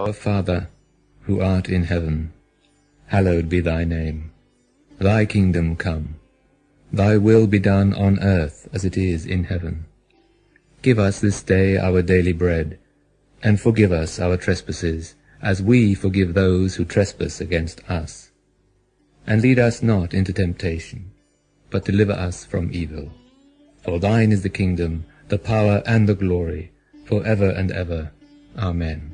Our Father, who art in heaven, hallowed be thy name. Thy kingdom come. Thy will be done on earth as it is in heaven. Give us this day our daily bread, and forgive us our trespasses, as we forgive those who trespass against us. And lead us not into temptation, but deliver us from evil. For thine is the kingdom, the power, and the glory, for ever and ever. Amen.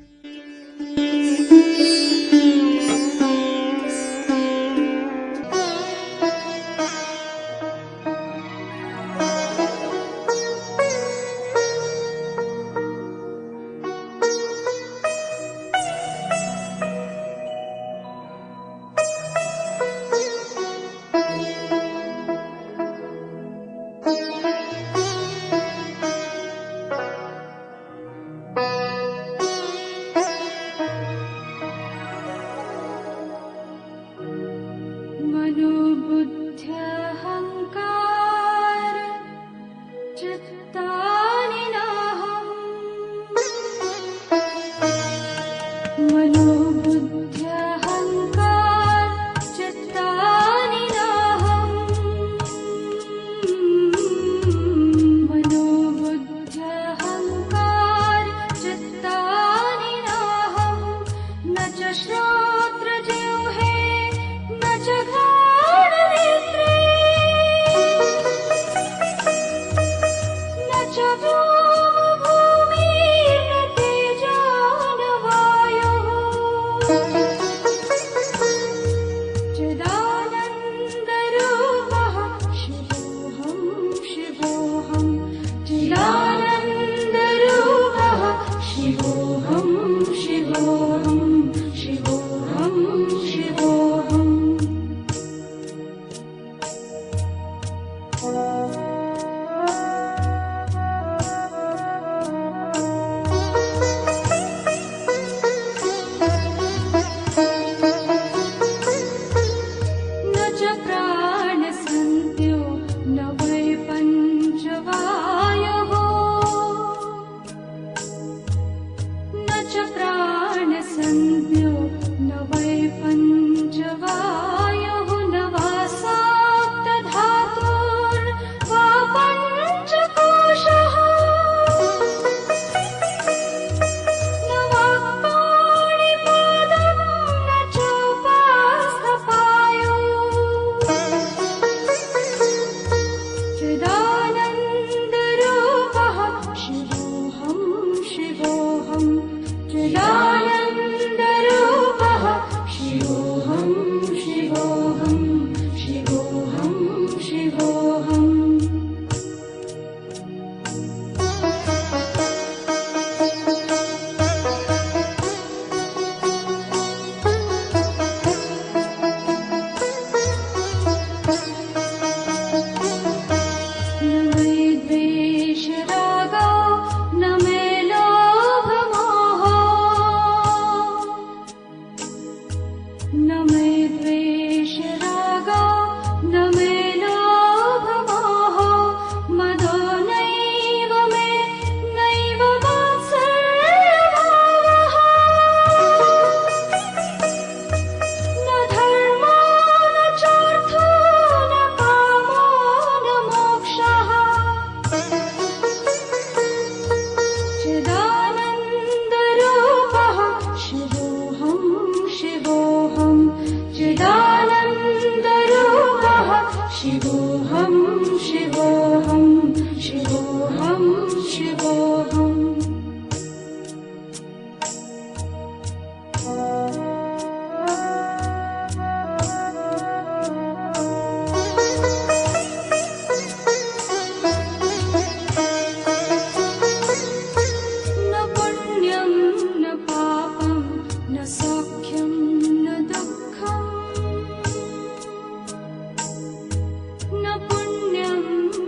न पुण्यं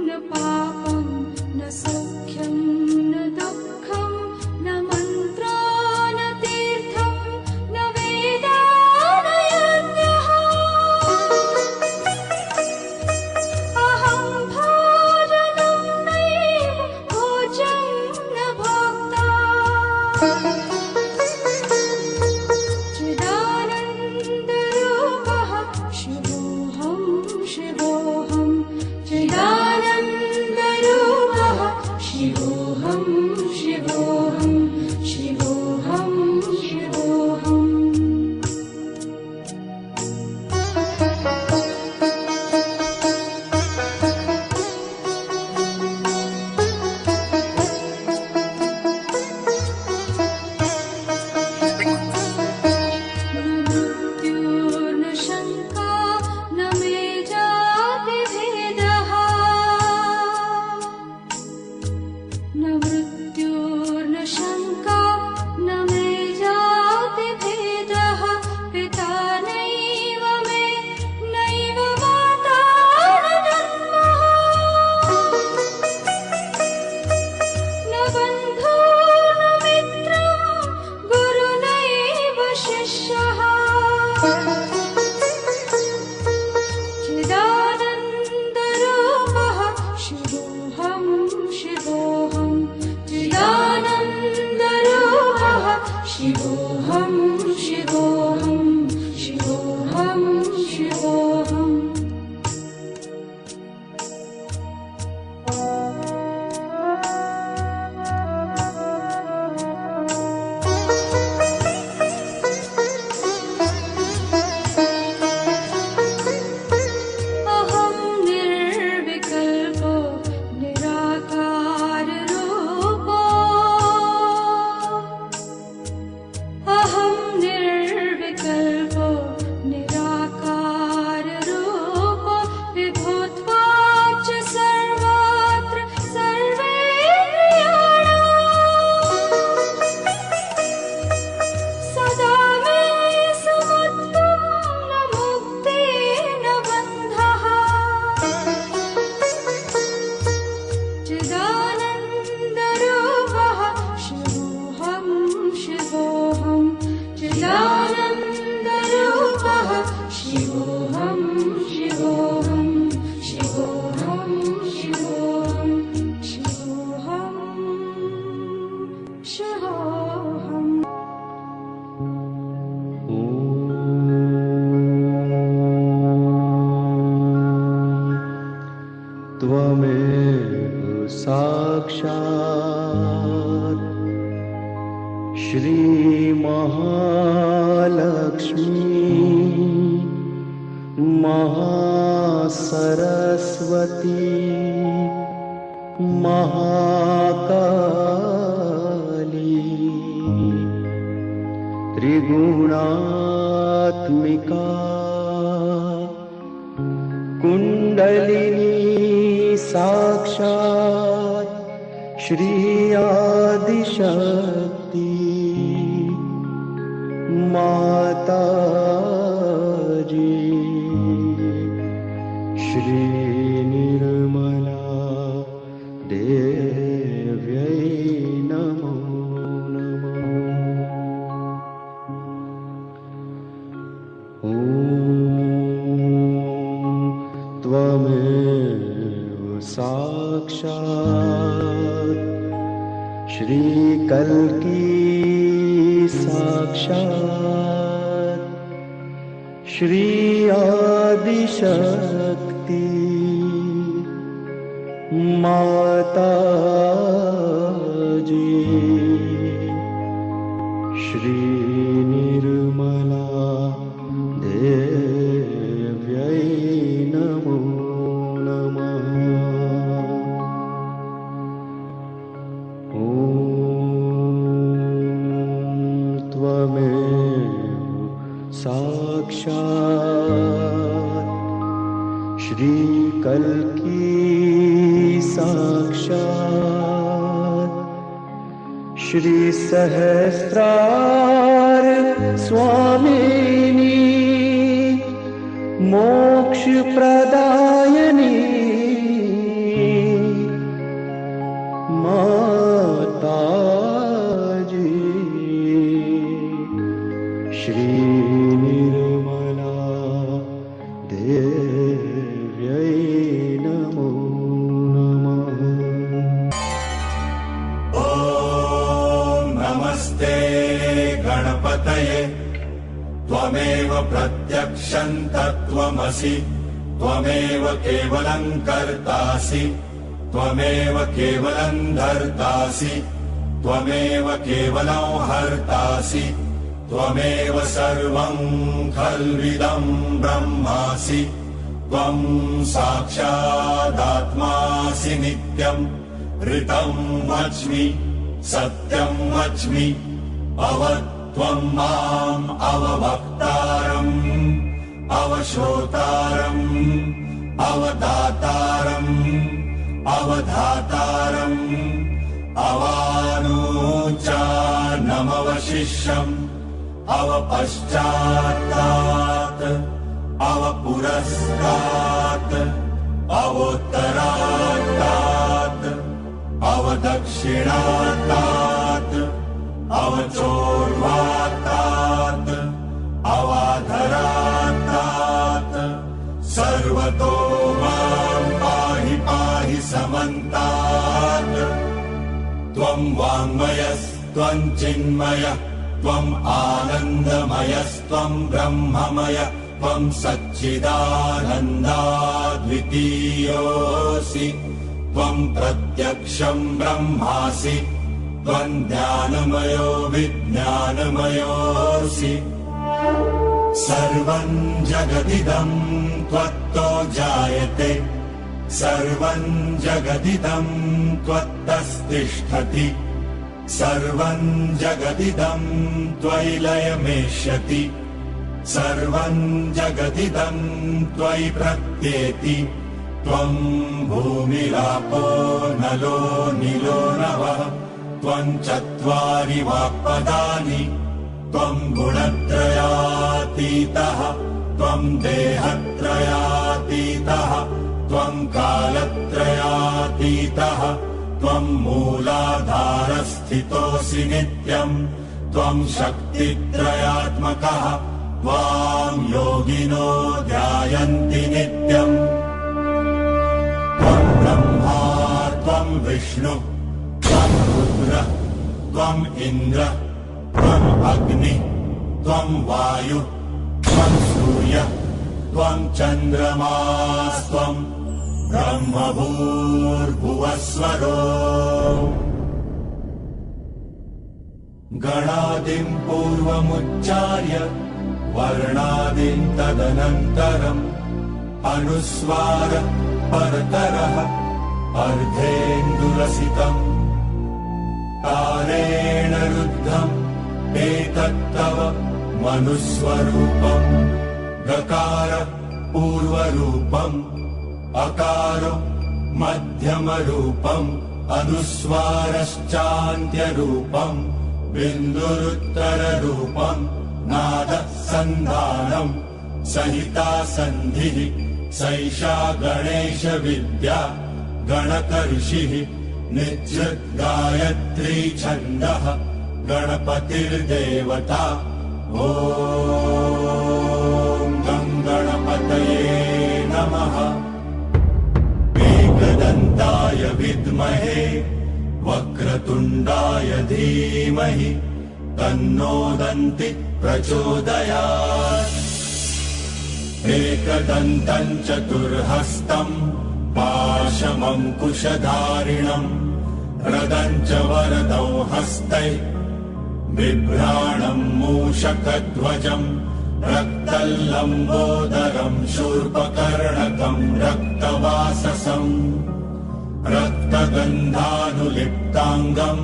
न पापं न शिवोऽहं शिवोऽहम् त्वमेव साक्षात् श्री महालक्ष्मी महासरस्वती महाकाली त्रिगुणात्मिका कुण्डलिनी साक्षात् श्री आदिशक्ति माताजी श्री निर्मला देव्यै नमो नमः। ॐ त्वमेव साक्षात् श्री कल्की साक्षात् श्री आदिशक्ति माताजी श्री निर्मला देव्यै नमो नमः। ॐ त्वमेव साक्षात् श्री कल्की साक्षात् श्री सहस्रार स्वामिनी मोक्ष प्रदायिनी माताजी श्री निर्मला देव्यै नमो नमः। ॐ नमस्ते गणपतये त्वमेव प्रत्यक्षं तत्त्वमसि त्वमेव केवलं कर्तासि त्वमेव केवलं धर्तासि त्वमेव केवलं हर्तासि त्वमेव सर्वं खल्विदं ब्रह्मासि त्वं साक्षादात्मासि नित्यं ऋतं वच्मि सत्यं वच्मि अवत्वं माम् अववक्तारम् अवश्रोतारम् अवदातारम् अवधातारम् अवानूचानमवशिष्यम् अवपश्चात्तात् अवपुरस्तात् अवोत्तरात्तात् अवदक्षिणात्तात् अवचोर्वात्तात् अवाधरात्तात् सर्वतो मां पाहि पाहि समन्तात् त्वं वाङ्मयस्त्वं चिन्मयः त्वम् आनन्दमयस्त्वं ब्रह्ममय त्वं सच्चिदानन्दाद्वितीयोऽसि त्वं प्रत्यक्षं ब्रह्मासि त्वं ज्ञानमयो विज्ञानमयोऽसि सर्वं जगदिदं त्वत्तो जायते सर्वं जगदिदं त्वत्तस्तिष्ठति सर्वं जगदिदं त्वयि लयमेष्यति सर्वं जगदिदं त्वयि प्रत्येति त्वं भूमिरापो नलो नीलो नभः त्वं चत्वारि वाक्पदानि त्वं गुणत्रयातीतः त्वं देहत्रयातीतः त्वं कालत्रयातीतः त्वं मूलाधारस्थितोऽसि नित्यं त्वं शक्तित्रयात्मकः त्वां योगिनो ध्यायन्ति नित्यम् त्वं ब्रह्मा त्वं विष्णु त्वं रुद्र त्वं इन्द्र त्वं अग्नि त्वं वायु त्वं सूर्य त्वं चन्द्रमास्त्वं ब्रह्मभूर्भुवस्वरो गणादिं पूर्वमुच्चार्य वर्णादिं तदनन्तरम् अनुस्वार परतरः अर्धेन्दुरसितम् तारेण रुद्धम् एतत्तव मनुस्वरूपम् गकार पूर्वरूपम् अकारो मध्यमरूपम् अनुस्वारश्चान्त्यरूपम् बिन्दुरुत्तररूपम् नादः सन्धानम् सहिता सन्धिः सैषा गणेश विद्या गणकर्षिः निजृत् गायत्री छन्दः गणपतिर्देवता ॐ गं गणपतये नमः एकदन्ताय विद्महे वक्रतुण्डाय धीमहि तन्नो दन्ति प्रचोदयात् एकदन्तं चतुर्हस्तम् पाशमङ्कुशधारिणम् रदं च वरदौ हस्तै बिभ्राणम् मूषकध्वजम् रक्तल्लम्बोदरम् शूर्पकर्णकम् रक्तवाससम् रक्तगन्धानुलिप्ताङ्गम्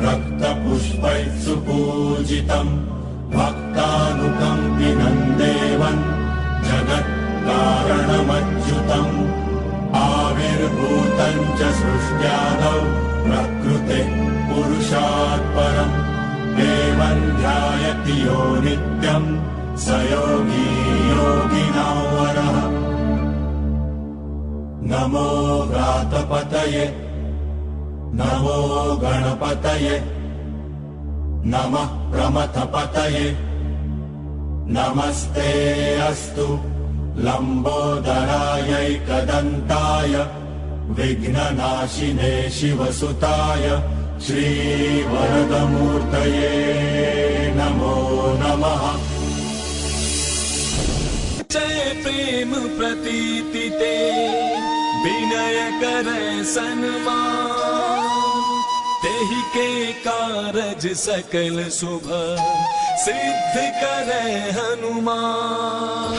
रक्तपुष्पैः सुपूजितम् भक्तानुकम्पिनम् देवम् जगत्कारणमच्युतम् आविर्भूतम् च सृष्ट्यादौ प्रकृतेः पुरुषात् परम् देवम् ध्यायति यो नित्यम् स योगी योगिनां वरः नमो व्रातपतये नमो गणपतये नमः प्रमथपतये नमस्ते अस्तु लम्बोदरायैकदन्ताय विघ्ननाशिने शिवसुताय श्रीवरदमूर्तये नमो नमः। जय प्रेम प्रतीति ते विनय करे सन्मान तेहि के कारज सकल शुभ सिद्ध करे हनुमान।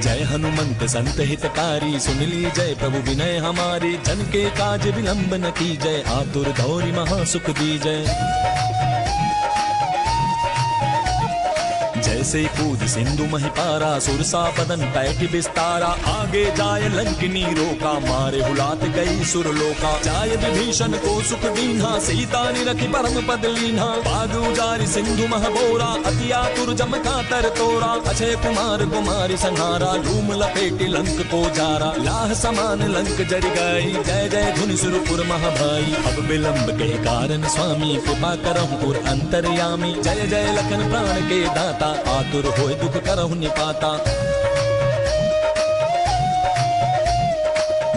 जय हनुमंत संत हितकारी सुन ली जय प्रभु विनय हमारी जन के काज विलंब न की जय आतुर गौरी महासुख दी जय। जैसे कूद सिंधु महिपारा सुरसा बदन पैठ बिस्तारा आगे जाय लंकिनी रोका मारे हुलात गई सुरलोका। जाय विभीषण को सुख दीन्हा सीता निरखि परम पद लीन्हा बादु जारि सिंधु महबोरा अति आतुर जम का तर तोरा। अक्षय कुमार कुमारी संहारा लूम लपेटी लंक को जारा लाह समान लंक जरि गई जय जय धुनि सुरपुर महाभाई। अब विलंब के कारण स्वामी कृपा करहु पुर अंतर्यामी जय जय लखन प्राण के दाता आतुर होय दुख करहु निपाता।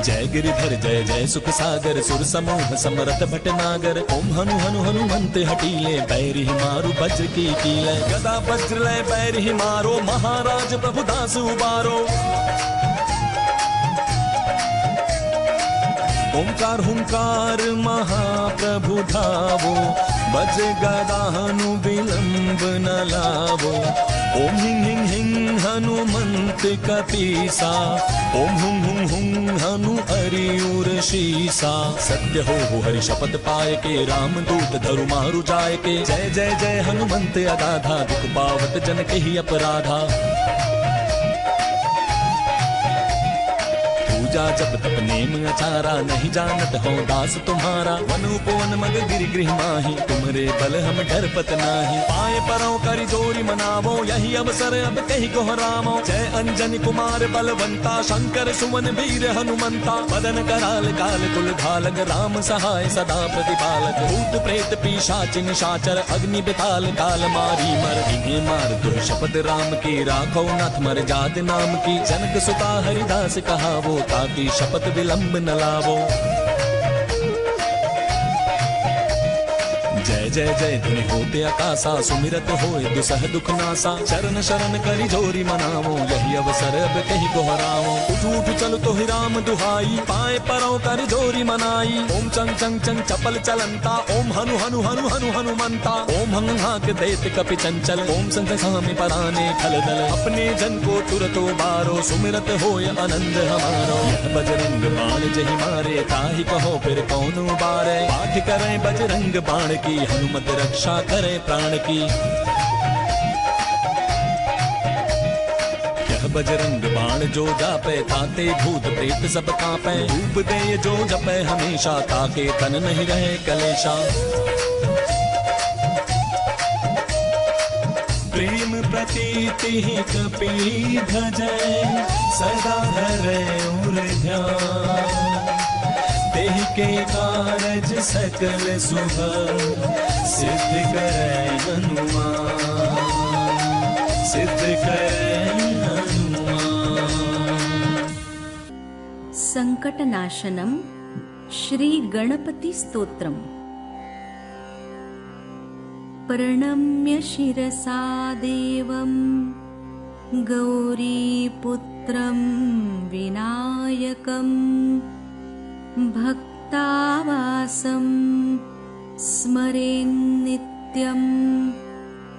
जय गिरिधर जय जय सुख सागर सुर समूह समरथ भटनागर ओम हनु हनु हनुमंत हटीले बैरि मारु वज्र की कीले गदा वज्र लय बैरि मारो महाराज प्रभु दास उबारो ओंकार हुंकार महाप्रभु धावो बज गदानु विलंब न लावो ओम हिंग हिंग हिंग हनुमंत कपीसा ओम हुं हुं हुं हनु अरियुर शीसा सत्य हो हरि शपथ पाए के राम दूत धरु मारु जाय के जय जय जय हनुमंत अगाधा दुख पावत जन के ही अपराधा पूजा जब तप नेम अचारा नहीं जानत हो दास तुम्हारा वन उपवन मग गिर गृह माही तुमरे बल हम डरपत नाही पाए परों करि जोरी मनावो यही अवसर अब कहीं को हरामो जय अंजनी कुमार बलवंता शंकर सुमन वीर हनुमंता मदन कराल काल कुल धालक राम सहाय सदा प्रतिपालक भूत प्रेत पिशाच निशाचर अग्नि बिताल काल मारी मर इन्हें मार दो शपथ राम की राखो नाथ मर जात नाम की जनक सुता हरिदास कहावो ताकि शपथ विलंब न लावो जय जय जय धुनि होते आकाशा सुमिरत होए दुसह दुख नासा चरण शरण करि जोरी मनावो यही अवसर अब कहीं को हरावो उठ उठ चल तो ही राम दुहाई पाए परों कर जोरी मनाई ओम चंग चंग चंग चपल चलंता ओम हनु हनु हनु हनु हनुमंता ओम हंग हाक देत कपि चंचल ओम संत सामि पराने खल दल अपने जन को तुरतो बारो सुमिरत होय आनंद हमारो यह बजरंग बाण जहि मारे ताहि कहो फिर कौन उबारे पाठ करें बजरंग बाण की हनुमत रक्षा करे प्राण की यह बजरंग बाण जो जापे ताते भूत प्रेत सब कांपे धूप दे जो जपे हमेशा ताके तन नहीं रहे कलेशा प्रेम प्रतीति ही कपी भजै सदा धरे उर ध्यान तेहि के कारज सकल शुभ सिद्ध करे हनुमान सिद्ध करे हनुमान। संकटनाशनम श्री गणपति स्तोत्रम। प्रणम्य शिरसा देवं गौरीपुत्रं विनायकं भक्तावासं स्मरेन्नित्यम्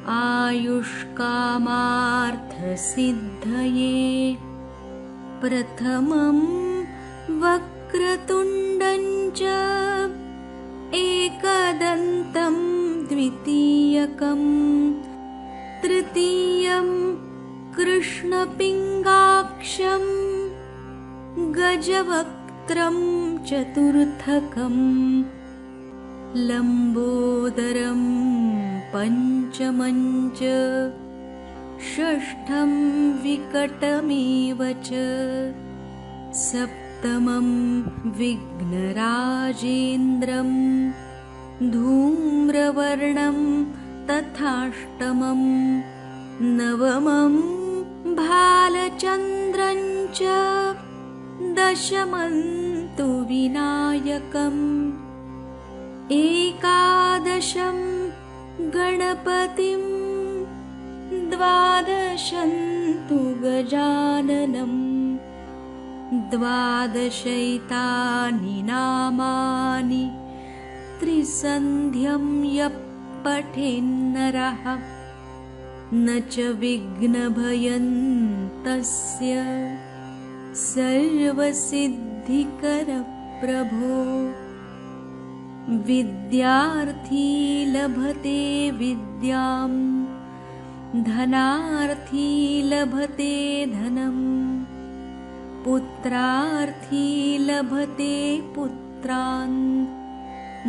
आयुष्कामार्थसिद्धये। प्रथमं वक्रतुण्डं च एकदन्तं द्वितीयकं तृतीयं कृष्णपिङ्गाक्षं गजवक्त्रं चतुर्थकं लम्बोदरं पञ्चमं च षष्ठं विकटमेव च सप्तमं विघ्नराजेन्द्रं धूम्रवर्णं तथाष्टमं नवमं भालचन्द्रं च दशमं तु विनायकम् एकादशं गणपतिं द्वादशं तु गजाननम् द्वादशैतानि नामानि त्रिसन्ध्यं यः पठेन्नरः न च विघ्नभयं तस्य सर्वसिद्धिकरप्रभो। विद्यार्थी लभते विद्यां धनार्थी लभते धनम् पुत्रार्थी लभते पुत्रान्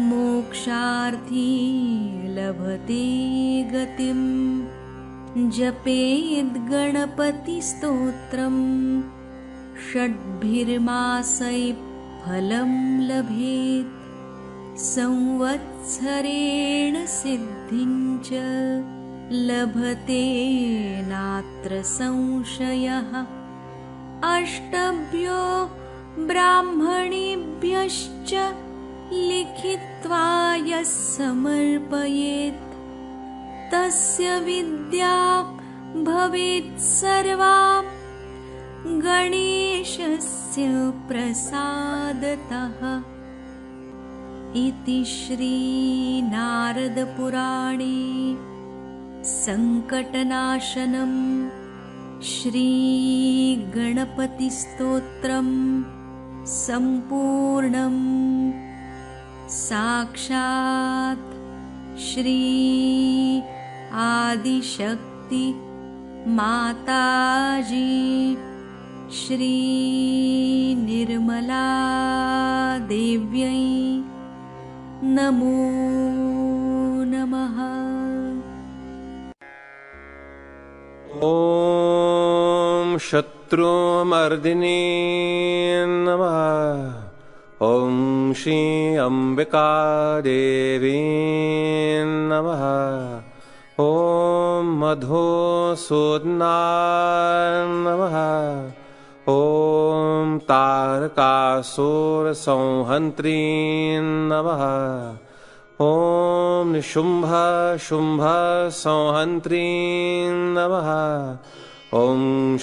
मोक्षार्थी लभते गतिम्। जपेद् गणपतिस्तोत्रं षड्भिर्मासैः फलं लभेत् संवत्सरेण सिद्धिं च लभते नात्र संशयः। अष्टभ्यो ब्राह्मणेभ्यश्च लिखित्वा यः समर्पयेत् तस्य विद्या भवेत् सर्वा गणेशस्य प्रसादतः। इति श्रीनारदपुराणे संकटनाशनं श्रीगणपतिस्तोत्रम् सम्पूर्णम्। साक्षात् श्री आदिशक्ति माताजी श्री निर्मला देव्यै नमो नमः। ॐ शत्रुमर्दिने नमः। ॐ श्री अम्बिका देवी नमः। ॐ मधुसूदनाय नमः। ॐ तारकासुरसंहन्त्री नमः। ॐ निशुम्भ शुम्भ संहन्त्री नमः। ॐ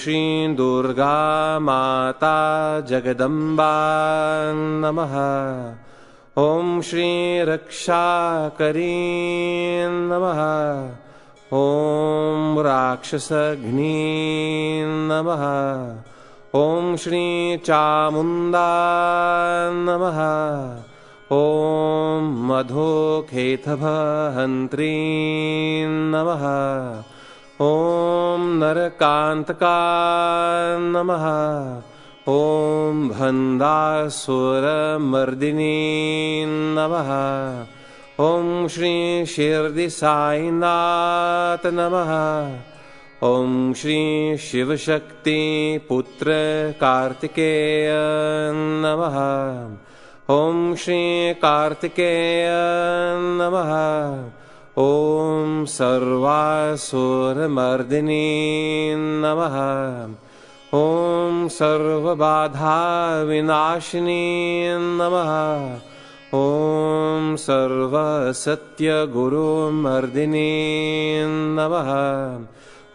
श्री दुर्गा माता जगदम्बा नमः। ॐ श्री रक्षाकरी नमः। ॐ राक्षसघ्नी नमः। ॐ श्री चामुण्डा नमः। ॐ मधुकेतभहन्त्री नमः। ॐ नरकान्तका नमः। ॐ भण्डासुरमर्दिनी नमः। ॐ श्री शिरडिसाईनाथ नमः। ॐ श्री शिवशक्ति पुत्र कार्तिकेय नमः। ॐ श्री कार्तिकेय नमः। ॐ सर्वासुरमर्दिनी नमः। ॐ सर्वबाधाविनाशिनी नमः। ॐ सर्वसत्यगुरुमर्दिनी नमः।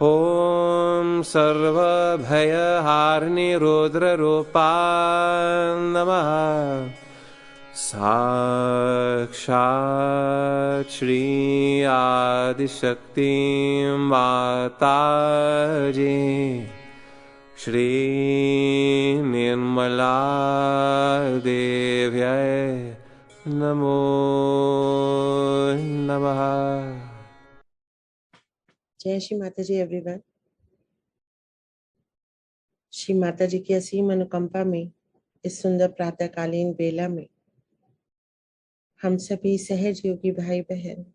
ॐ सर्वभयहारिणी रुद्ररूपा नमः। साक्षात् श्री आदिशक्ति माताजी श्री निर्मला देव्यै नमो नमः। जय श्री माता जी एवरीवन। श्री माता जी की असीम अनुकंपा में इस सुंदर प्रातःकालीन बेला में हम सभी सहज योगी भाई बहन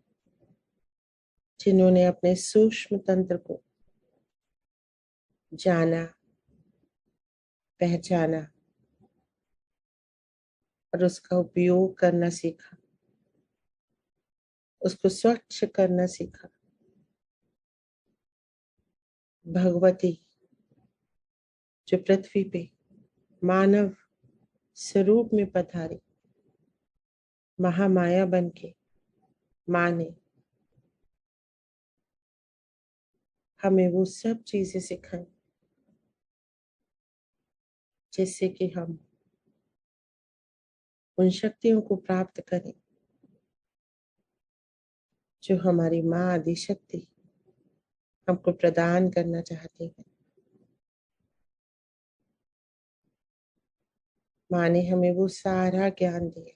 जिन्होंने अपने सूक्ष्म तंत्र को जाना, पहचाना और उसका उपयोग करना सीखा, उसको स्वच्छ करना सीखा, भगवती जो पृथ्वी पे मानव स्वरूप में पधारी, महामाया बन के माँ ने हमें वो सब चीजें सिखाई जिससे कि हम उन शक्तियों को प्राप्त करें जो हमारी माँ आदिशक्ति हमको प्रदान करना चाहती है। माँ ने हमें वो सारा ज्ञान दिया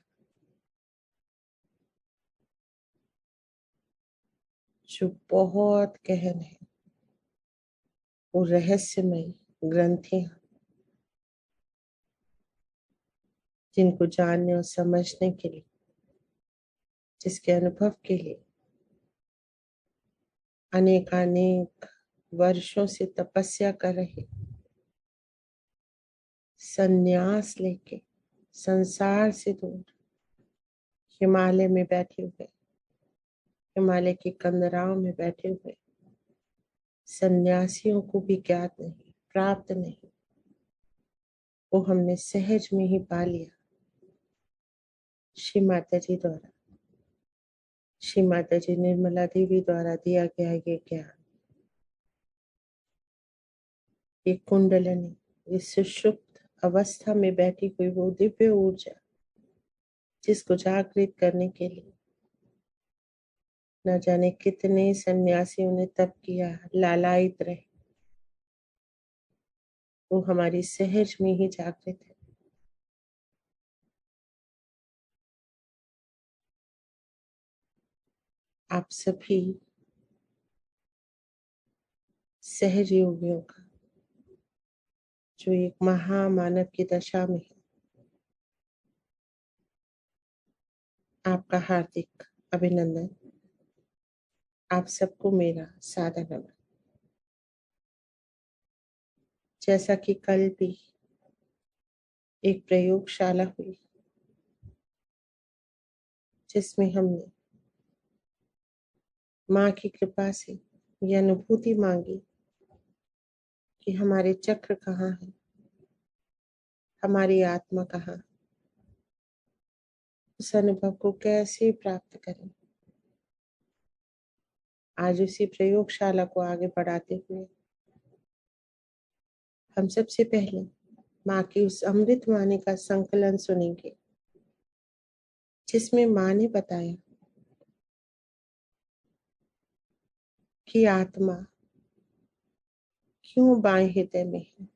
जो बहुत गहन है, वो रहस्यमय ग्रंथियां जिनको जानने और समझने के लिए, जिसके अनुभव के लिए अनेकानेक वर्षों से तपस्या कर रहे, संन्यास लेके संसार से दूर हिमालय में बैठे हुए, हिमालय की कंदराओं में बैठे हुए सन्यासियों को भी ज्ञात नहीं, प्राप्त नहीं वो हमने सहज में ही पा लिया श्री माता जी द्वारा, श्री माता जी निर्मला देवी द्वारा दिया गया ये ज्ञान, ये कुंडलनी, ये सुषुप्त अवस्था में बैठी हुई वो दिव्य ऊर्जा जिसको जागृत करने के लिए न जाने कितने सन्यासियों ने तप किया, लालायित रहे, वो हमारी सहज में ही जागृत है। आप सभी सहज योगियों का जो एक महामानव की दशा में है, आपका हार्दिक अभिनंदन। आप सबको मेरा सादर नमन। जैसा कि कल भी एक प्रयोगशाला हुई जिसमें हमने माँ की कृपा से यह अनुभूति मांगी कि हमारे चक्र कहाँ है, हमारी आत्मा कहाँ, उस अनुभव को कैसे प्राप्त करें। आज उसी प्रयोगशाला को आगे बढ़ाते हुए हम सबसे पहले माँ की उस अमृत वाणी का संकलन सुनेंगे जिसमें माँ ने बताया कि आत्मा क्यों बाएं हृदय में है,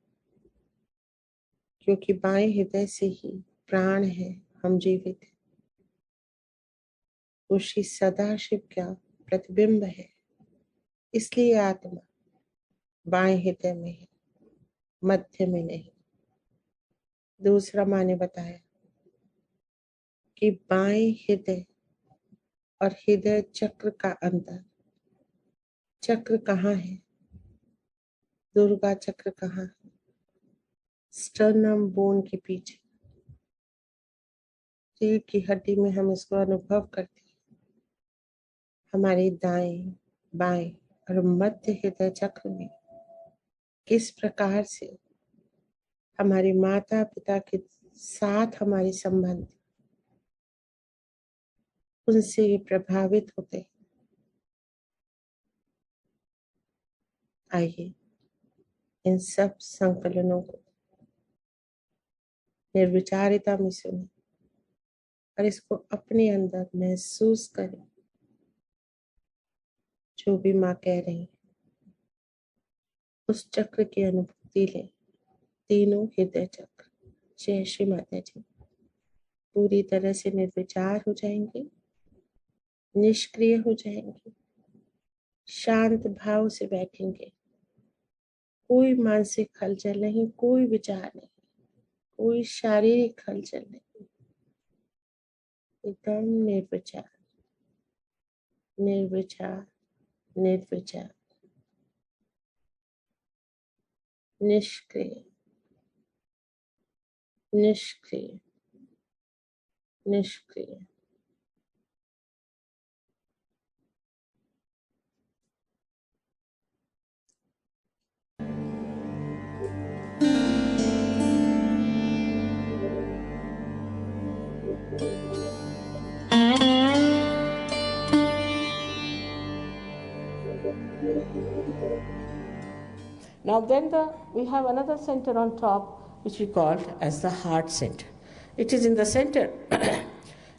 क्योंकि बाएं हृदय से ही प्राण है, हम जीवित हैं। वो श्री सदाशिव का प्रतिबिंब है, इसलिए आत्मा बाएं हृदय में है, मध्य में नहीं। दूसरा माँ ने बताया कि बाएं हृदय और हृदय चक्र का अंतर, चक्र कहाँ है, दुर्गा चक्र कहाँ है, स्टर्नम बोन के पीछे, रीढ़ की हड्डी में हम इसको अनुभव करते हैं। हमारे दाएं, बाएं और मध्य हृदय चक्र में किस प्रकार से हमारे माता पिता के साथ हमारे संबंध उनसे प्रभावित होते हैं। आइए इन सब संकलनों को निर्विचारिता में सुने और इसको अपने अंदर महसूस करें। जो भी माँ कह रही है उस चक्र की अनुभूति लें, तीनों हृदय चक्र। जय श्री माता जी। पूरी तरह से निर्विचार हो जाएंगे, निष्क्रिय हो जाएंगे, शांत भाव से बैठेंगे, कोई मानसिक हलचल नहीं, कोई विचार नहीं, कोई शारीरिक हलचल नहीं, एकदम निर्विचार, निर्विचार, निर्विचार, निष्क्रिय, निष्क्रिय, निष्क्रिय। Now then we have another center on top which we call as the heart center. It is in the center.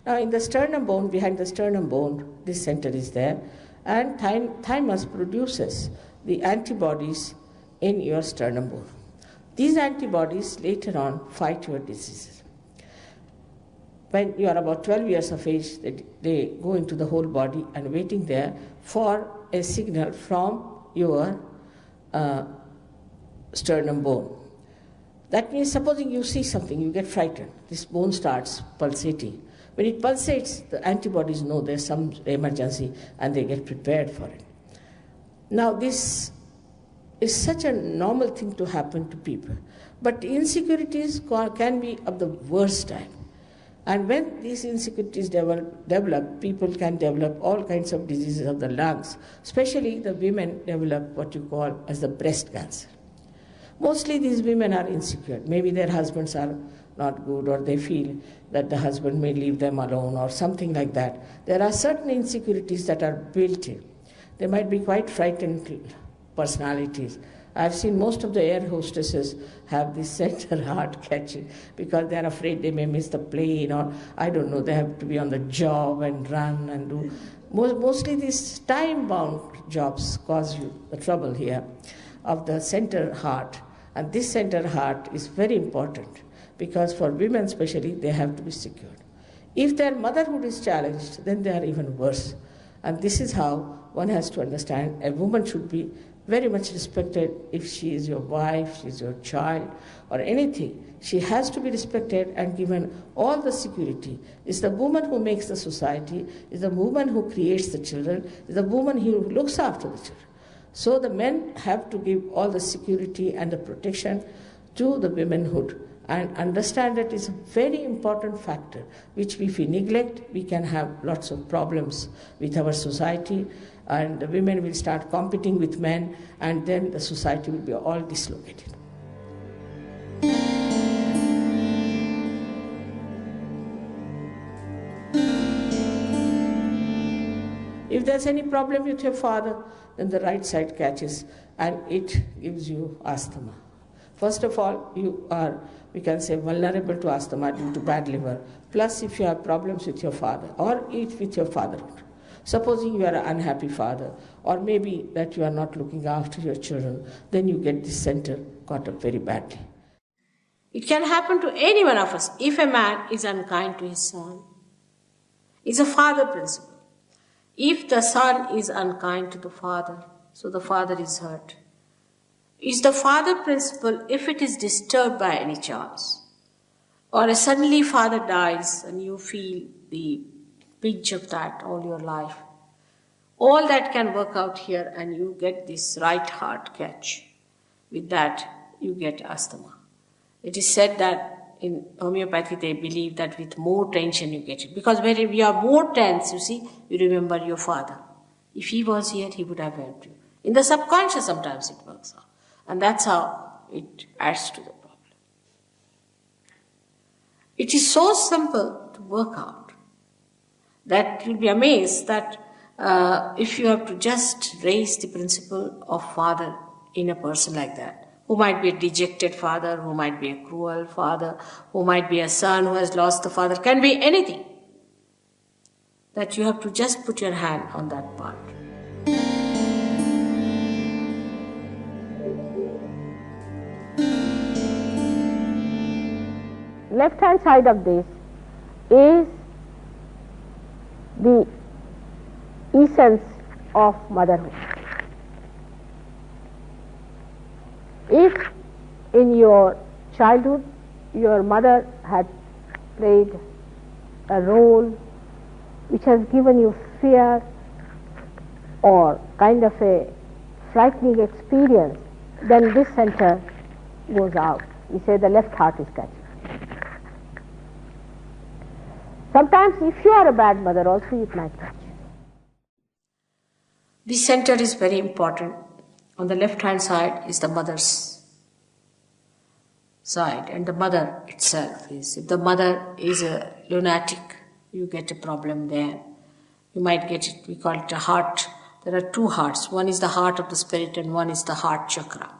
Now in the sternum bone, behind the sternum bone, this center is there, and thymus produces the antibodies in your sternum bone. These antibodies later on fight your diseases. When you are about 12 years of age, they go into the whole body and waiting there for a signal from your sternum bone. That means supposing you see something, you get frightened, this bone starts pulsating. When it pulsates, the antibodies know there's some emergency and they get prepared for it. Now this is such a normal thing to happen to people, but insecurities can be of the worst type. And when these insecurities develop, people can develop all kinds of diseases of the lungs, especially the women develop what you call as the breast cancer. Mostly these women are insecure. Maybe their husbands are not good, or they feel that the husband may leave them alone or something like that. There are certain insecurities that are built in. They might be quite frightened personalities. I've seen most of the air hostesses have this center heart catching because they're afraid they may miss the plane, or I don't know, they have to be on the job and run and do. Mostly these time-bound jobs cause you the trouble here of the center heart. And this center heart is very important because for women especially, they have to be secured. If their motherhood is challenged, then they are even worse. And this is how one has to understand a woman should be very much respected. If she is your wife, she is your child, or anything, she has to be respected and given all the security. It's the woman who makes the society, it's the woman who creates the children, it's the woman who looks after the children. So the men have to give all the security and the protection to the womanhood, and understand that it's a very important factor, which if we neglect, we can have lots of problems with our society, and the women will start competing with men, and then the society will be all dislocated. If there's any problem with your father, then the right side catches and it gives you asthma. First of all, you are, we can say, vulnerable to asthma due to bad liver. Plus, if you have problems with your father or with your fatherhood. Supposing you are an unhappy father, or maybe that you are not looking after your children, then you get this center caught up very badly. It can happen to any one of us if a man is unkind to his son. It's a father principle. If the son is unkind to the father, so the father is hurt. It's the father principle if it is disturbed by any chance, or suddenly father dies and you feel the pinch of that all your life. All that can work out here and you get this right heart catch. With that, you get asthma. It is said that in homeopathy they believe that with more tension you get it. Because when you are more tense, you see, you remember your father. If he was here, he would have helped you. In the subconscious sometimes it works out. And that's how it adds to the problem. It is so simple to work out that you'll be amazed that if you have to just raise the principle of father in a person like that, who might be a dejected father, who might be a cruel father, who might be a son who has lost the father, can be anything, that you have to just put your hand on that part. Left-hand side of this is the essence of motherhood. If in your childhood your mother had played a role which has given you fear or kind of a frightening experience, then this center goes out. We say the left heart is catching. Sometimes if you are a bad mother also it might catch. This center is very important. On the left-hand side is the mother's side, and the mother itself is. If the mother is a lunatic, you get a problem there. You might get it, we call it a heart. There are two hearts. One is the heart of the spirit and one is the heart chakra.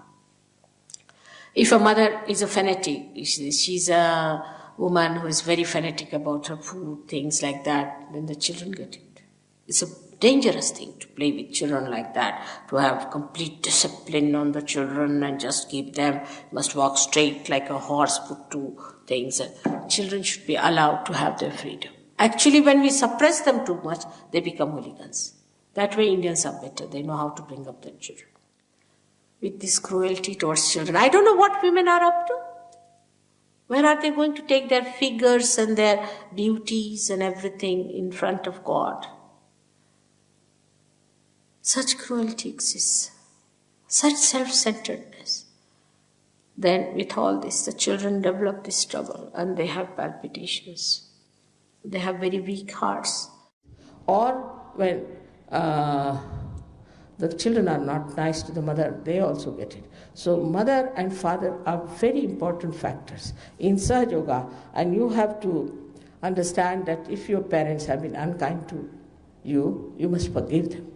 If a mother is a fanatic, she's a woman who is very fanatic about her food, things like that, then the children get it. It's a dangerous thing to play with children like that, to have complete discipline on the children and just keep them, must walk straight like a horse, put two things. Children should be allowed to have their freedom. Actually, when we suppress them too much, they become hooligans. That way Indians are better. They know how to bring up their children. With this cruelty towards children, I don't know what women are up to. Where are they going to take their figures and their beauties and everything in front of God? Such cruelty exists, such self-centeredness. Then with all this, the children develop this trouble and they have palpitations. They have very weak hearts. Or when The children are not nice to the mother, they also get it. So mother and father are very important factors in Sahaja Yoga, and you have to understand that if your parents have been unkind to you, you must forgive them.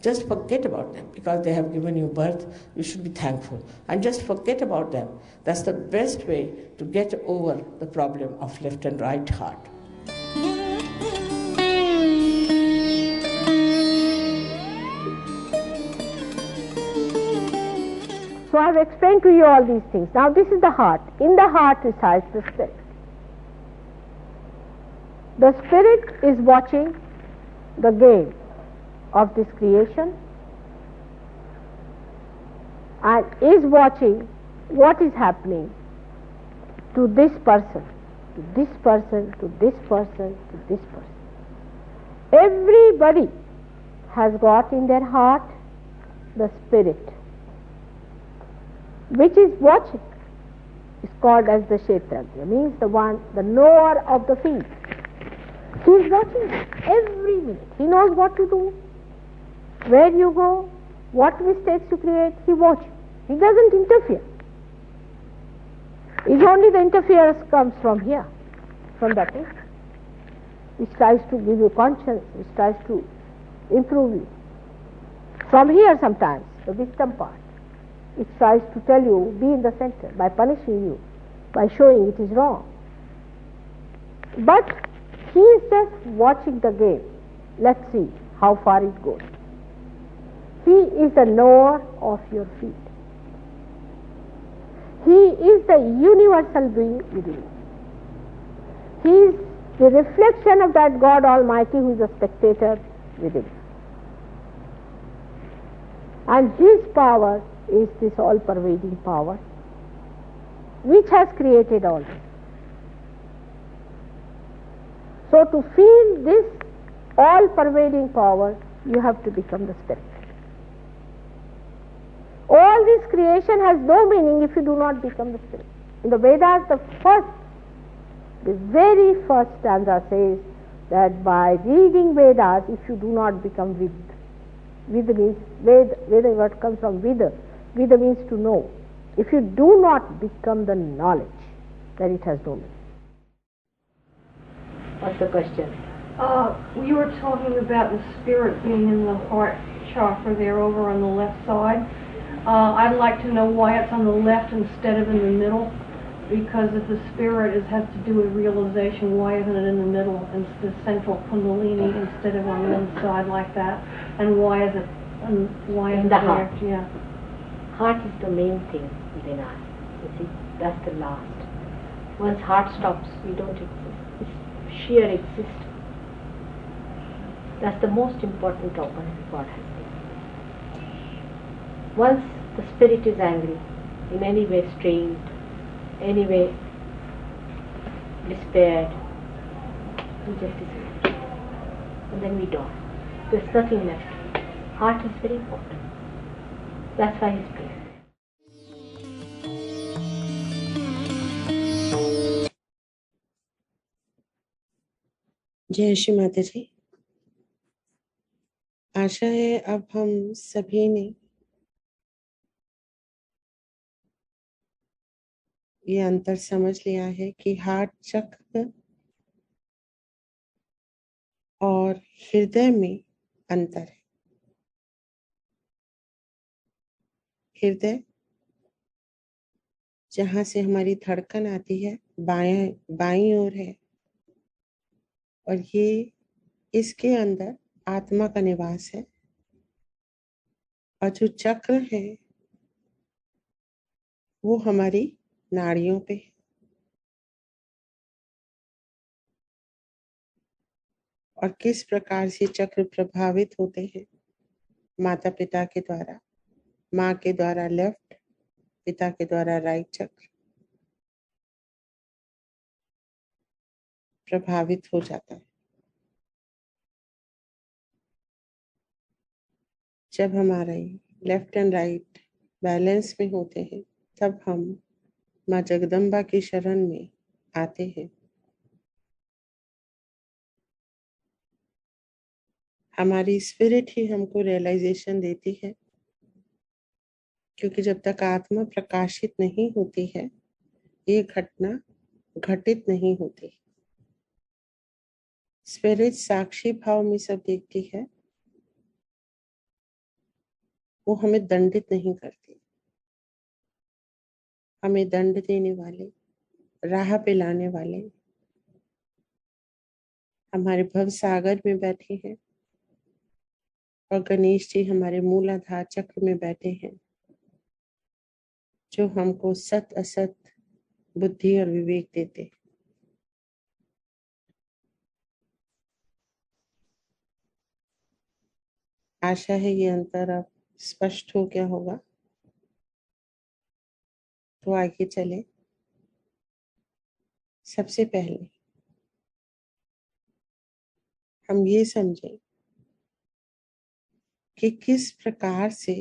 Just forget about them because they have given you birth. You should be thankful and just forget about them. That's the best way to get over the problem of left and right heart. So I have explained to you all these things. Now this is the heart. In the heart resides the spirit. The spirit is watching the game of this creation and is watching what is happening to this person, to this person, to this person, to this person. Everybody has got in their heart the spirit which is watching. It's called as the Kshetrajna, means the one, the knower of the field. He is watching every minute. He knows what to do, where you go, what mistakes you create. He watches. He doesn't interfere. It's only the interference comes from here, from that place, which tries to give you conscience, which tries to improve you. From here sometimes, the wisdom part, it tries to tell you, be in the center, by punishing you, by showing it is wrong. But he is just watching the game. Let's see how far it goes. He is the knower of your feet. He is the universal being within you. He is the reflection of that God Almighty who is a spectator within you. And his power is this all-pervading power which has created all this. So to feel this all-pervading power, you have to become the spirit. All this creation has no meaning if you do not become the spirit. In the Vedas, the very first stanza says that by reading Vedas, if you do not become Vid, Vid means, Veda word comes from Vida. Vida means to know. If you do not become the knowledge, then it has no meaning. What's the question? You were talking about the spirit being in the heart chakra there over on the left side. I'd like to know why it's on the left instead of in the middle, because if the spirit has to do with realization, why isn't it in the middle, in the central kundalini, instead of on one side like that? And why is it in the heart? Yeah. Heart is the main thing within us. You see, that's the last. Once heart stops, we don't exist. It's sheer existence. That's the most important organ God has made. Once the spirit is angry, in any way strained, any way despaired, we just disappear. And then we die. There's nothing left. Heart is very important. That's why he's praying. जय श्री माता जी। आशा है अब हम सभी ने ये अंतर समझ लिया है कि हार्ट चक्र और हृदय में अंतर है। हृदय जहां से हमारी धड़कन आती है बाईं ओर है, और ये इसके अंदर आत्मा का निवास है। और जो चक्र है वो हमारी नाड़ियों पे है। और किस प्रकार से चक्र प्रभावित होते हैं? माता पिता के द्वारा, माँ के द्वारा लेफ्ट, पिता के द्वारा राइट चक्र प्रभावित हो जाता है। जब हमारे लेफ्ट एंड राइट बैलेंस में होते हैं, तब हम माँ जगदम्बा की शरण में आते हैं। हमारी स्पिरिट ही हमको रियलाइजेशन देती है, क्योंकि जब तक आत्मा प्रकाशित नहीं होती है ये घटना घटित नहीं होती। स्पिरिट साक्षी भाव में सब देखती है, वो हमें दंडित नहीं करती। हमें दंड देने वाले, राह पे लाने वाले हमारे भव सागर में बैठे हैं, और गणेश जी हमारे मूलाधार चक्र में बैठे हैं, जो हमको सत असत बुद्धि और विवेक देते हैं। आशा है ये अंतर अब स्पष्ट हो गया होगा। तो आगे चले। सबसे पहले हम ये समझें कि किस प्रकार से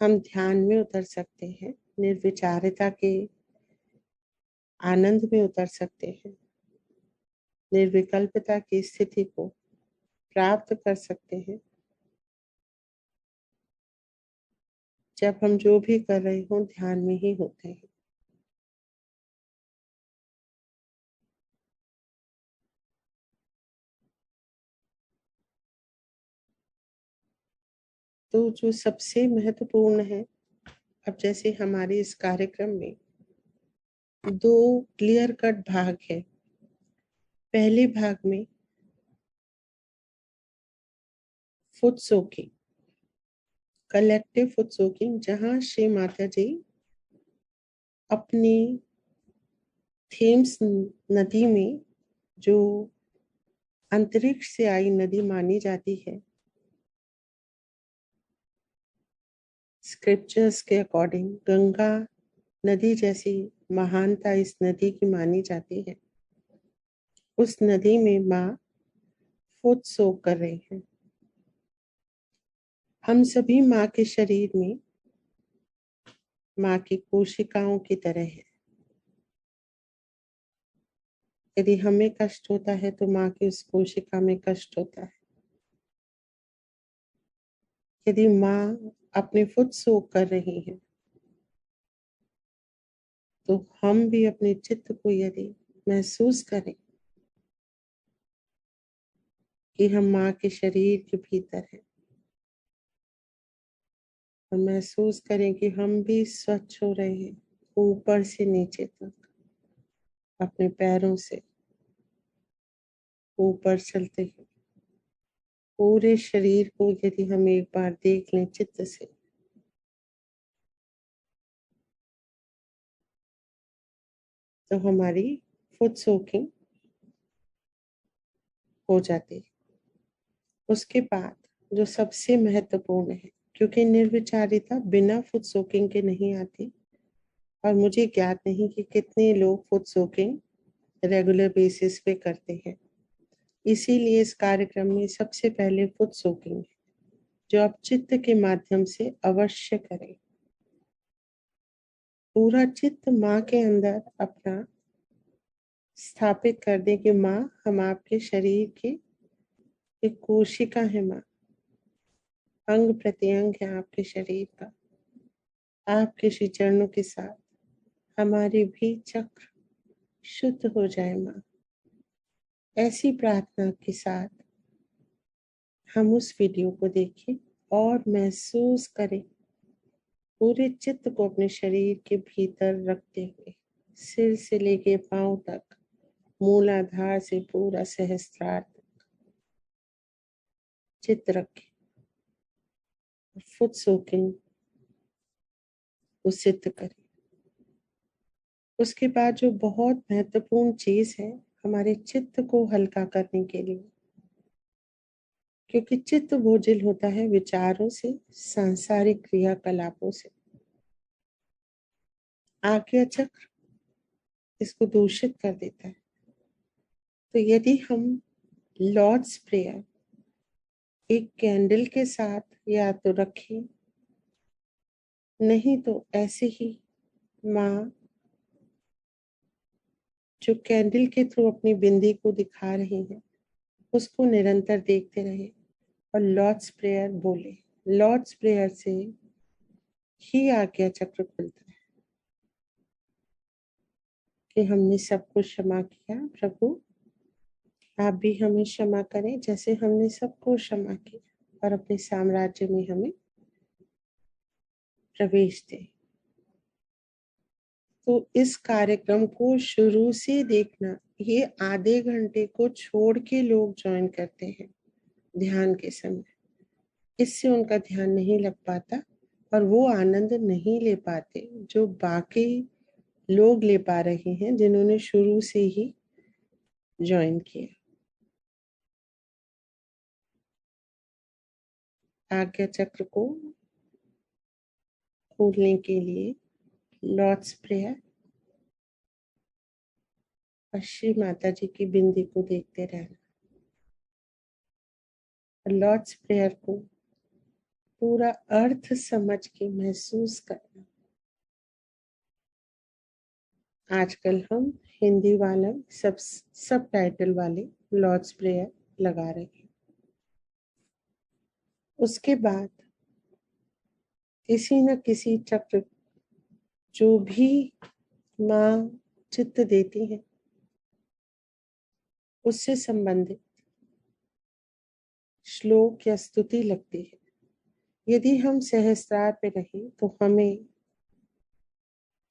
हम ध्यान में उतर सकते हैं, निर्विचारिता के आनंद में उतर सकते हैं, निर्विकल्पता की स्थिति को प्राप्त कर सकते हैं, जब हम जो भी कर रहे हों ध्यान में ही होते हैं। तो जो सबसे महत्वपूर्ण है, अब जैसे हमारे इस कार्यक्रम में 2 क्लियर कट भाग है। पहले भाग में foot soaking, collective foot soaking, जहां श्री माता जी अपनी थेम्स नदी में, जो अंतरिक्ष से आई नदी मानी जाती है, स्क्रिप्चर्स के अकॉर्डिंग गंगा नदी जैसी महानता इस नदी की मानी जाती है। उस नदी में माँ फुट सोक कर रही हैं। हम सभी माँ के शरीर में माँ की कोशिकाओं की तरह है। यदि हमें कष्ट होता है तो माँ की उस कोशिका में कष्ट होता है। यदि माँ अपने फुट सोक कर रही है तो हम भी अपने चित्त को यदि महसूस करें कि हम माँ के शरीर के भीतर हैं, और महसूस करें कि हम भी स्वच्छ हो रहे हैं ऊपर से नीचे तक, अपने पैरों से ऊपर चलते हैं। पूरे शरीर को यदि हम एक बार देख लें चित्त से, तो हमारी फुट सोकिंग हो जाती है। उसके बाद जो सबसे महत्वपूर्ण है, क्योंकि निर्विचारिता बिना फुट सोकिंग के नहीं आती, और मुझे ज्ञात नहीं कि कितने लोग फुट सोकिंग रेगुलर बेसिस पे करते हैं। इसीलिए इस कार्यक्रम में सबसे पहले फुट सोकिंग है, जो आप चित्त के माध्यम से अवश्य करें। पूरा चित्त माँ के अंदर अपना स्थापित कर दें कि माँ हम आपके शरीर की एक कोशिका है। माँ अंग प्रत्यंग है आपके शरीर का। आपके श्री चरणों के साथ हमारे भी चक्र शुद्ध हो जाए। माँ ऐसी प्रार्थना के साथ हम उस वीडियो को देखें और महसूस करें, पूरे चित्त को अपने शरीर के भीतर रखते हुए सिर से लेके पांव तक, मूलाधार से पूरा सहस्त्रार तक चित्त रखें। फुट सोकिंग को सिद्ध करें। उसके बाद जो बहुत महत्वपूर्ण चीज है हमारे चित्त को हल्का करने के लिए, क्योंकि चित्त बोझिल होता है विचारों से, सांसारिक क्रियाकलापों से। आज्ञा चक्र इसको दूषित कर देता है। तो यदि हम लॉर्ड्स प्रेयर एक कैंडल के साथ या तो रखें, नहीं तो ऐसे ही माँ जो कैंडल के थ्रू अपनी बिंदी को दिखा रही हैं, उसको निरंतर देखते रहे और लॉर्ड्स प्रेयर बोले। लॉर्ड्स प्रेयर से ही आज्ञा चक्र खुलता है कि हमने सब कुछ क्षमा किया, प्रभु आप भी हमें क्षमा करें जैसे हमने सबको क्षमा किया, और अपने साम्राज्य में हमें प्रवेश दें। तो इस कार्यक्रम को शुरू से देखना, ये आधे घंटे को छोड़ के लोग ज्वाइन करते हैं ध्यान के समय, इससे उनका ध्यान नहीं लग पाता और वो आनंद नहीं ले पाते जो बाकी लोग ले पा रहे हैं जिन्होंने शुरू से ही ज्वाइन किया। आज्ञा चक्र को खोलने के लिए लॉर्ड्स प्रेयर और श्री माता जी की बिंदी को देखते रहना और लॉर्ड्स प्रेयर को पूरा अर्थ समझ के महसूस करना। आजकल हम हिंदी वाला सब टाइटल वाले लॉर्ड्स प्रेयर लगा रहे हैं। उसके बाद किसी न किसी चक्र जो भी माँ चित्त देती है उससे संबंधित श्लोक या स्तुति लगती है। यदि हम सहस्त्रार पे रहें तो हमें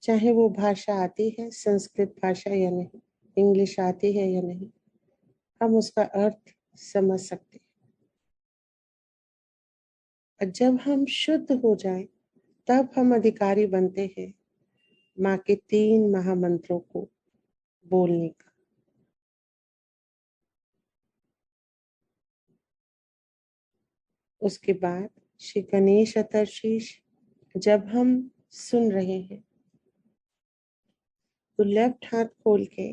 चाहे वो भाषा आती है, संस्कृत भाषा या नहीं, इंग्लिश आती है या नहीं, हम उसका अर्थ समझ सकते हैं। और जब हम शुद्ध हो जाएं तब हम अधिकारी बनते हैं माँ के 3 महामंत्रों को बोलने का। उसके बाद श्री गणेश अतरशीष जब हम सुन रहे हैं तो लेफ्ट हाथ खोल के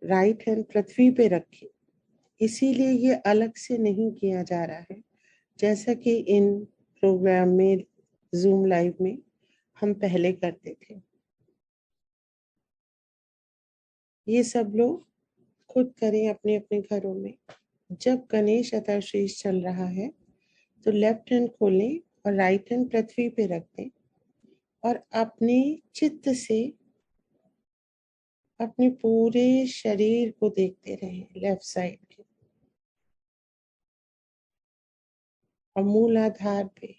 राइट हैंड पृथ्वी पे रखें। इसीलिए ये अलग से नहीं किया जा रहा है जैसा कि इन प्रोग्राम में जूम लाइव में हम पहले करते थे। ये सब लोग खुद करें अपने अपने घरों में। जब गणेश अतरशीष चल रहा है तो लेफ्ट हैंड खोलें और राइट हैंड पृथ्वी पे रख दें और अपने चित्त से अपने पूरे शरीर को देखते रहें लेफ्ट साइड के, और मूलाधार पे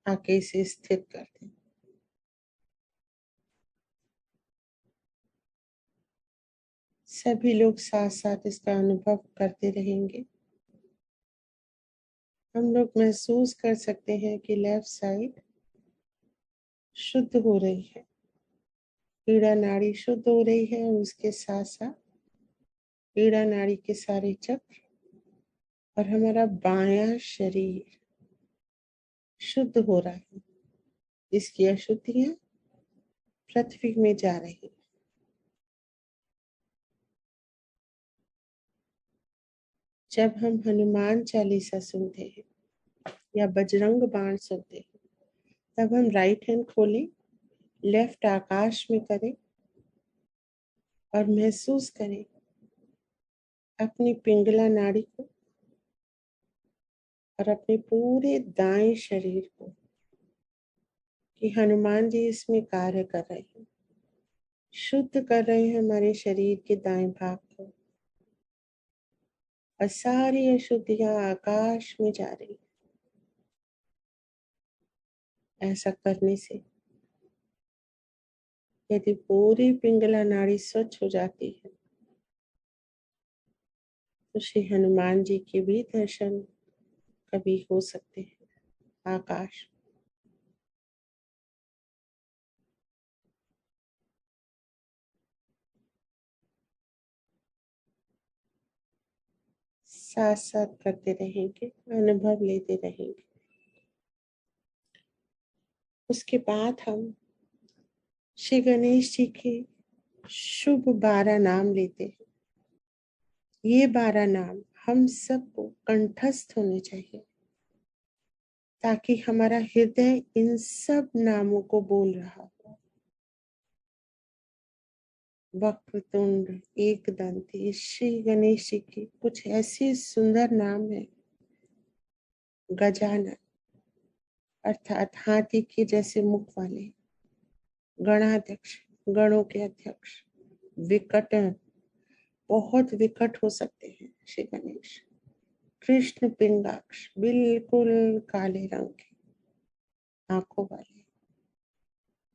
आके इसे स्थिर कर दें। सभी लोग साथ साथ इसका अनुभव करते रहेंगे। हम लोग महसूस कर सकते हैं कि लेफ्ट साइड शुद्ध हो रही है, पीड़ा नाड़ी शुद्ध हो रही है, और उसके साथ साथ पीड़ा नाड़ी के सारे चक्र और हमारा बायां शरीर शुद्ध हो रहा है। इसकी अशुद्धियां पृथ्वी में जा रही है। जब हम हनुमान चालीसा सुनते हैं या बजरंग बाण सुनते हैं तब हम राइट हैंड खोलें, लेफ्ट आकाश में करें और महसूस करें अपनी पिंगला नाड़ी को और अपने पूरे दाएं शरीर को कि हनुमान जी इसमें कार्य कर रहे हैं, शुद्ध कर रहे हैं हमारे शरीर के दाएं भाग को, और सारी अशुद्धियां आकाश में जा रही। ऐसा करने से यदि पूरी पिंगला नाड़ी स्वच्छ हो जाती है तो श्री हनुमान जी के भी दर्शन कभी हो सकते हैं आकाश। साथ साथ करते रहेंगे, अनुभव लेते रहेंगे। उसके बाद हम श्री गणेश जी के शुभ 12 नाम लेते हैं। ये 12 नाम हम सबको कंठस्थ होने चाहिए ताकि हमारा हृदय इन सब नामों को बोल रहा हो। वक्रतुंड, एकदंती, श्री गणेश जी की कुछ ऐसे सुंदर नाम है। गजानन अर्थात हाथी के जैसे मुख वाले, गणाध्यक्ष, गणों के अध्यक्ष, विकट, बहुत विकट हो सकते हैं श्री गणेश। कृष्ण पिंगाक्ष, बिल्कुल काले रंग के आंखों वाले।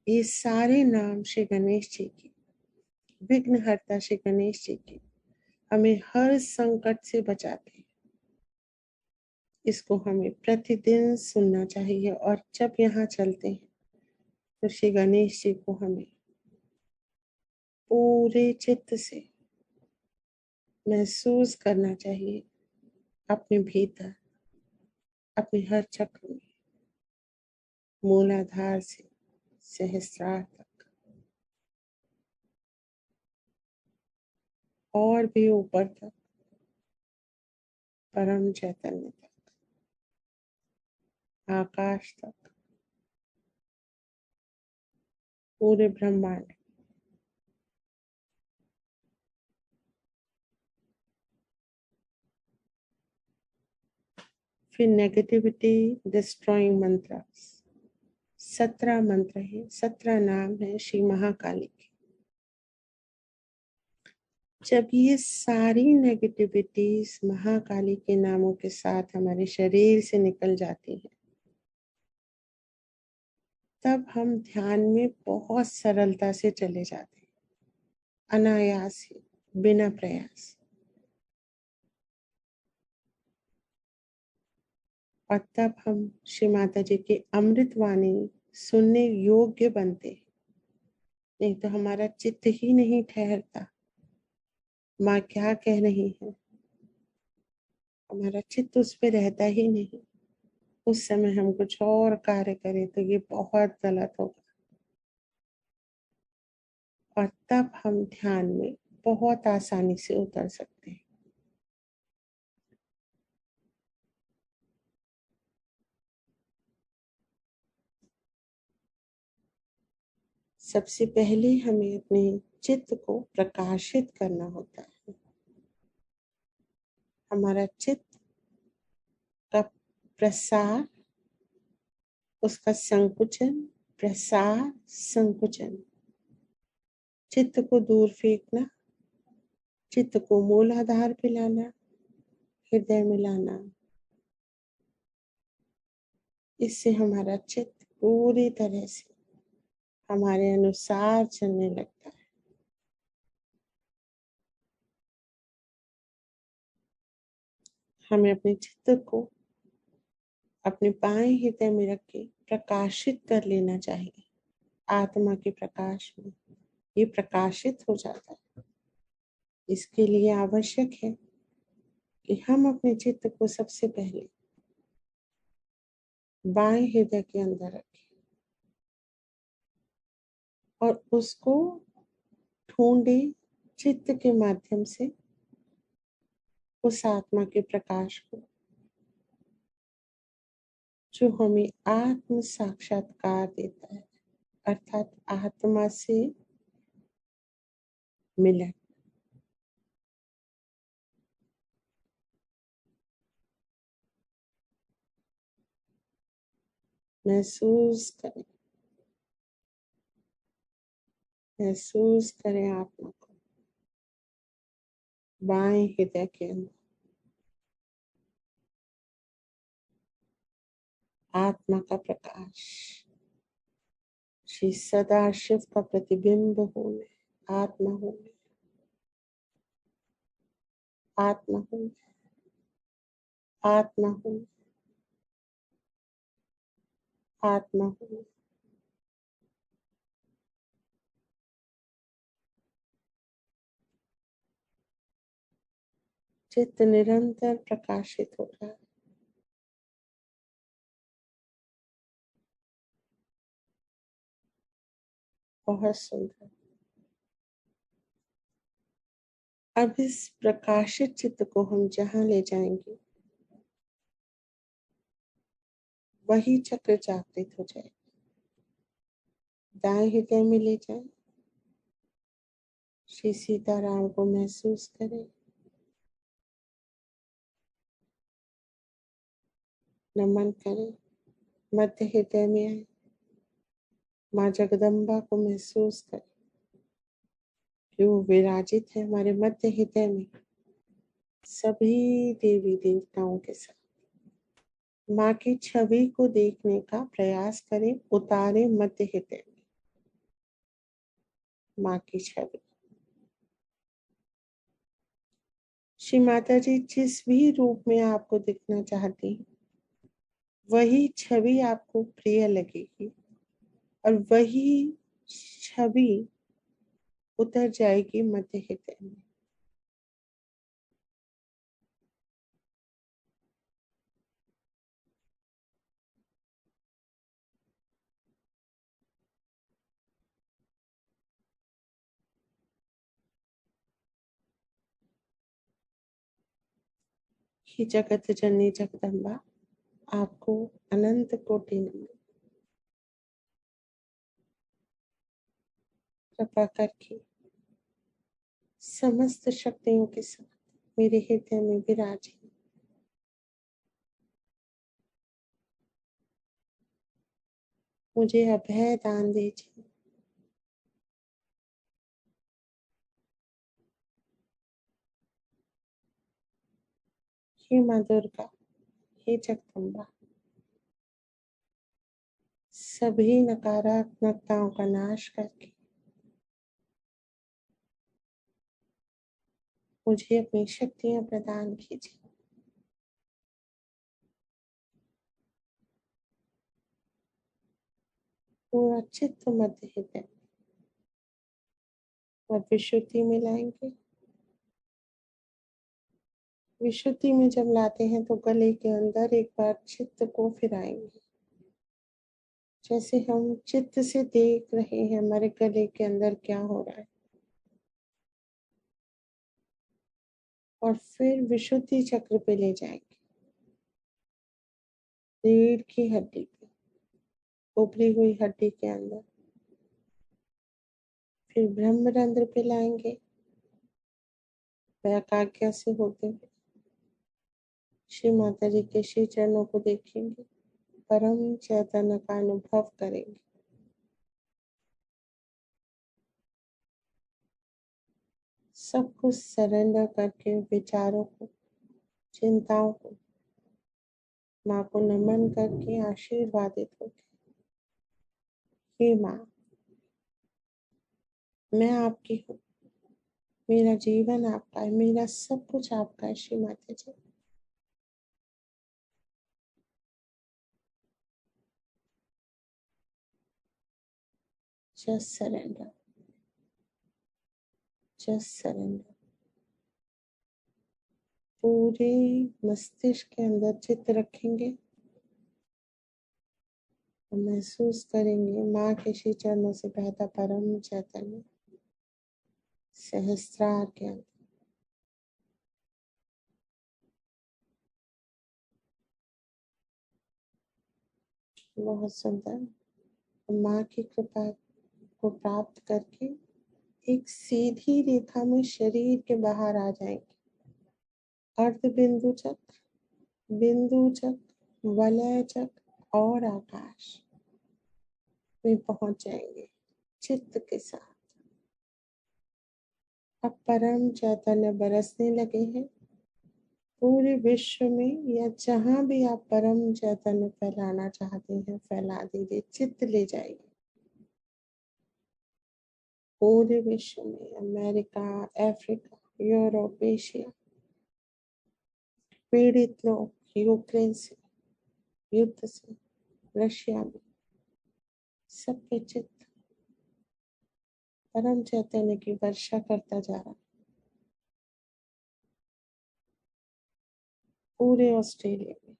ये सारे नाम श्री गणेश जी की, विघ्नहर्ता श्री गणेश जी की, हमें हर संकट से बचाते हैं। इसको हमें प्रतिदिन सुनना चाहिए और जब यहाँ चलते हैं तो श्री गणेश जी को हमें पूरे चित्त से महसूस करना चाहिए, अपने भीतर, अपने हर चक्र में, मूलाधार से सहस्रार तक और भी ऊपर तक, परम चैतन्य तक, आकाश तक, पूरे ब्रह्मांड। फिर नेगेटिविटी डिस्ट्रॉइंग मंत्र, 17 मंत्र है, 17 नाम है श्री महाकाली के। जब ये सारी नेगेटिविटीज महाकाली के नामों के साथ हमारे शरीर से निकल जाती हैं, तब हम ध्यान में बहुत सरलता से चले जाते हैं, अनायास ही, बिना प्रयास। और तब हम श्री माता जी की अमृत वाणी सुनने योग्य बनते हैं। नहीं तो हमारा चित्त ही नहीं ठहरता, माँ क्या कह रही है, हमारा चित्त उस पे रहता ही नहीं। उस समय हम कुछ और कार्य करें तो ये बहुत गलत होगा। और तब हम ध्यान में बहुत आसानी से उतर सकते हैं। सबसे पहले हमें अपने चित्त को प्रकाशित करना होता है। हमारा चित्त का प्रसार, उसका संकुचन, प्रसार, संकुचन, चित्त को दूर फेंकना, चित्त को मूलाधार पे लाना, हृदय में लाना। इससे हमारा चित्त पूरी तरह से हमारे अनुसार चलने लगता है। हमें अपने चित्त को अपने बाएं हृदय में रख के प्रकाशित कर लेना चाहिए। आत्मा के प्रकाश में ये प्रकाशित हो जाता है। इसके लिए आवश्यक है कि हम अपने चित्त को सबसे पहले बाएं हृदय के अंदर रखें और उसको ढूंढे चित्त के माध्यम से उस आत्मा के प्रकाश को, जो हमें आत्म साक्षात्कार देता है, अर्थात आत्मा से मिलन। महसूस करें, महसूस करें आत्मा को बाएं हृदय के अंदर। आत्मा का प्रकाश, श्री सदाशिव का प्रतिबिंब हूँ मैं, आत्मा हूँ मैं, आत्मा हूँ मैं, आत्मा हूँ मैं, आत्मा हूँ मैं। चित्त निरंतर प्रकाशित हो रहा है। बहुत सुंदर। अब इस प्रकाशित चित्त को हम जहाँ ले जाएंगे वही चक्र जागृत हो जाए। दाएं हृदय में ले जाएं, श्री सीताराम को महसूस करें, नमन करें, मध्य हृदय में आए, माँ जगदम्बा को महसूस करें कि वो विराजित है हमारे मध्य हृदय में सभी देवी देवताओं के साथ। माँ की छवि को देखने का प्रयास करें, उतारे मध्य हृदय में माँ की छवि। श्री माता जी जिस भी रूप में आपको दिखना चाहती हैं, वही छवि आपको प्रिय लगेगी और वही छवि उतर जाएगी मध्य हृदय में। ही जगत जननी जगदम्बा आपको अनंत कोटि नमन। कृपा करके समस्त शक्तियों के साथ मेरे हृदय में विराजे। मुझे अभय दान दीजिए। हे माँ दुर्गा, हे जगदम्बा, सभी नकारात्मकताओं का नाश करके मुझे अपनी शक्तियां प्रदान कीजिए। पूरा चित्त मध्य हृदय और विशुद्धि में लाएंगे। विशुद्धि में जब लाते हैं तो गले के अंदर एक बार चित्त को फिराएंगे, जैसे हम चित्त से देख रहे हैं हमारे गले के अंदर क्या हो रहा है। और फिर विशुद्धि चक्र पे ले जाएंगे, रीढ़ की हड्डी पे, उभरी हुई हड्डी के अंदर। फिर ब्रह्मरंध्र पे लाएंगे, वैकाग्य से होते हुए श्री माता जी के श्री चरणों को देखेंगे, परम चैतन्य का अनुभव करेंगे। सब कुछ सरेंडर करके विचारों को, चिंताओं को माँ को नमन करके आशीर्वादित होके, हे माँ, मैं आपकी हूँ, मेरा जीवन आपका है, मेरा सब कुछ आपका है Shri Mata ji. Just surrender, just surrender. पूरे मस्तिष्क के अंदर चित्त रखेंगे और महसूस करेंगे माँ के श्री चरणों से बहता परम चैतन्य सहस्त्रार के अंदर। बहुत सुंदर। माँ की कृपा को प्राप्त करके एक सीधी रेखा में शरीर के बाहर आ जाएंगे। अर्ध बिंदु चक्र, बिंदु चक्र, वलय चक्र और आकाश में पहुंच जाएंगे चित्त के साथ। अब परम चैतन्य बरसने लगे हैं पूरे विश्व में, या जहां भी आप परम चैतन्य फैलाना चाहते हैं फैला दीजिए। चित्त ले जाइए पूरे विश्व में, अमेरिका, अफ्रीका, यूरोप, एशिया। पीड़ित लोग यूक्रेन से, युद्ध से, रशिया में, सबके चित्त परम चैतन्य की वर्षा करता जा रहा है। पूरे ऑस्ट्रेलिया में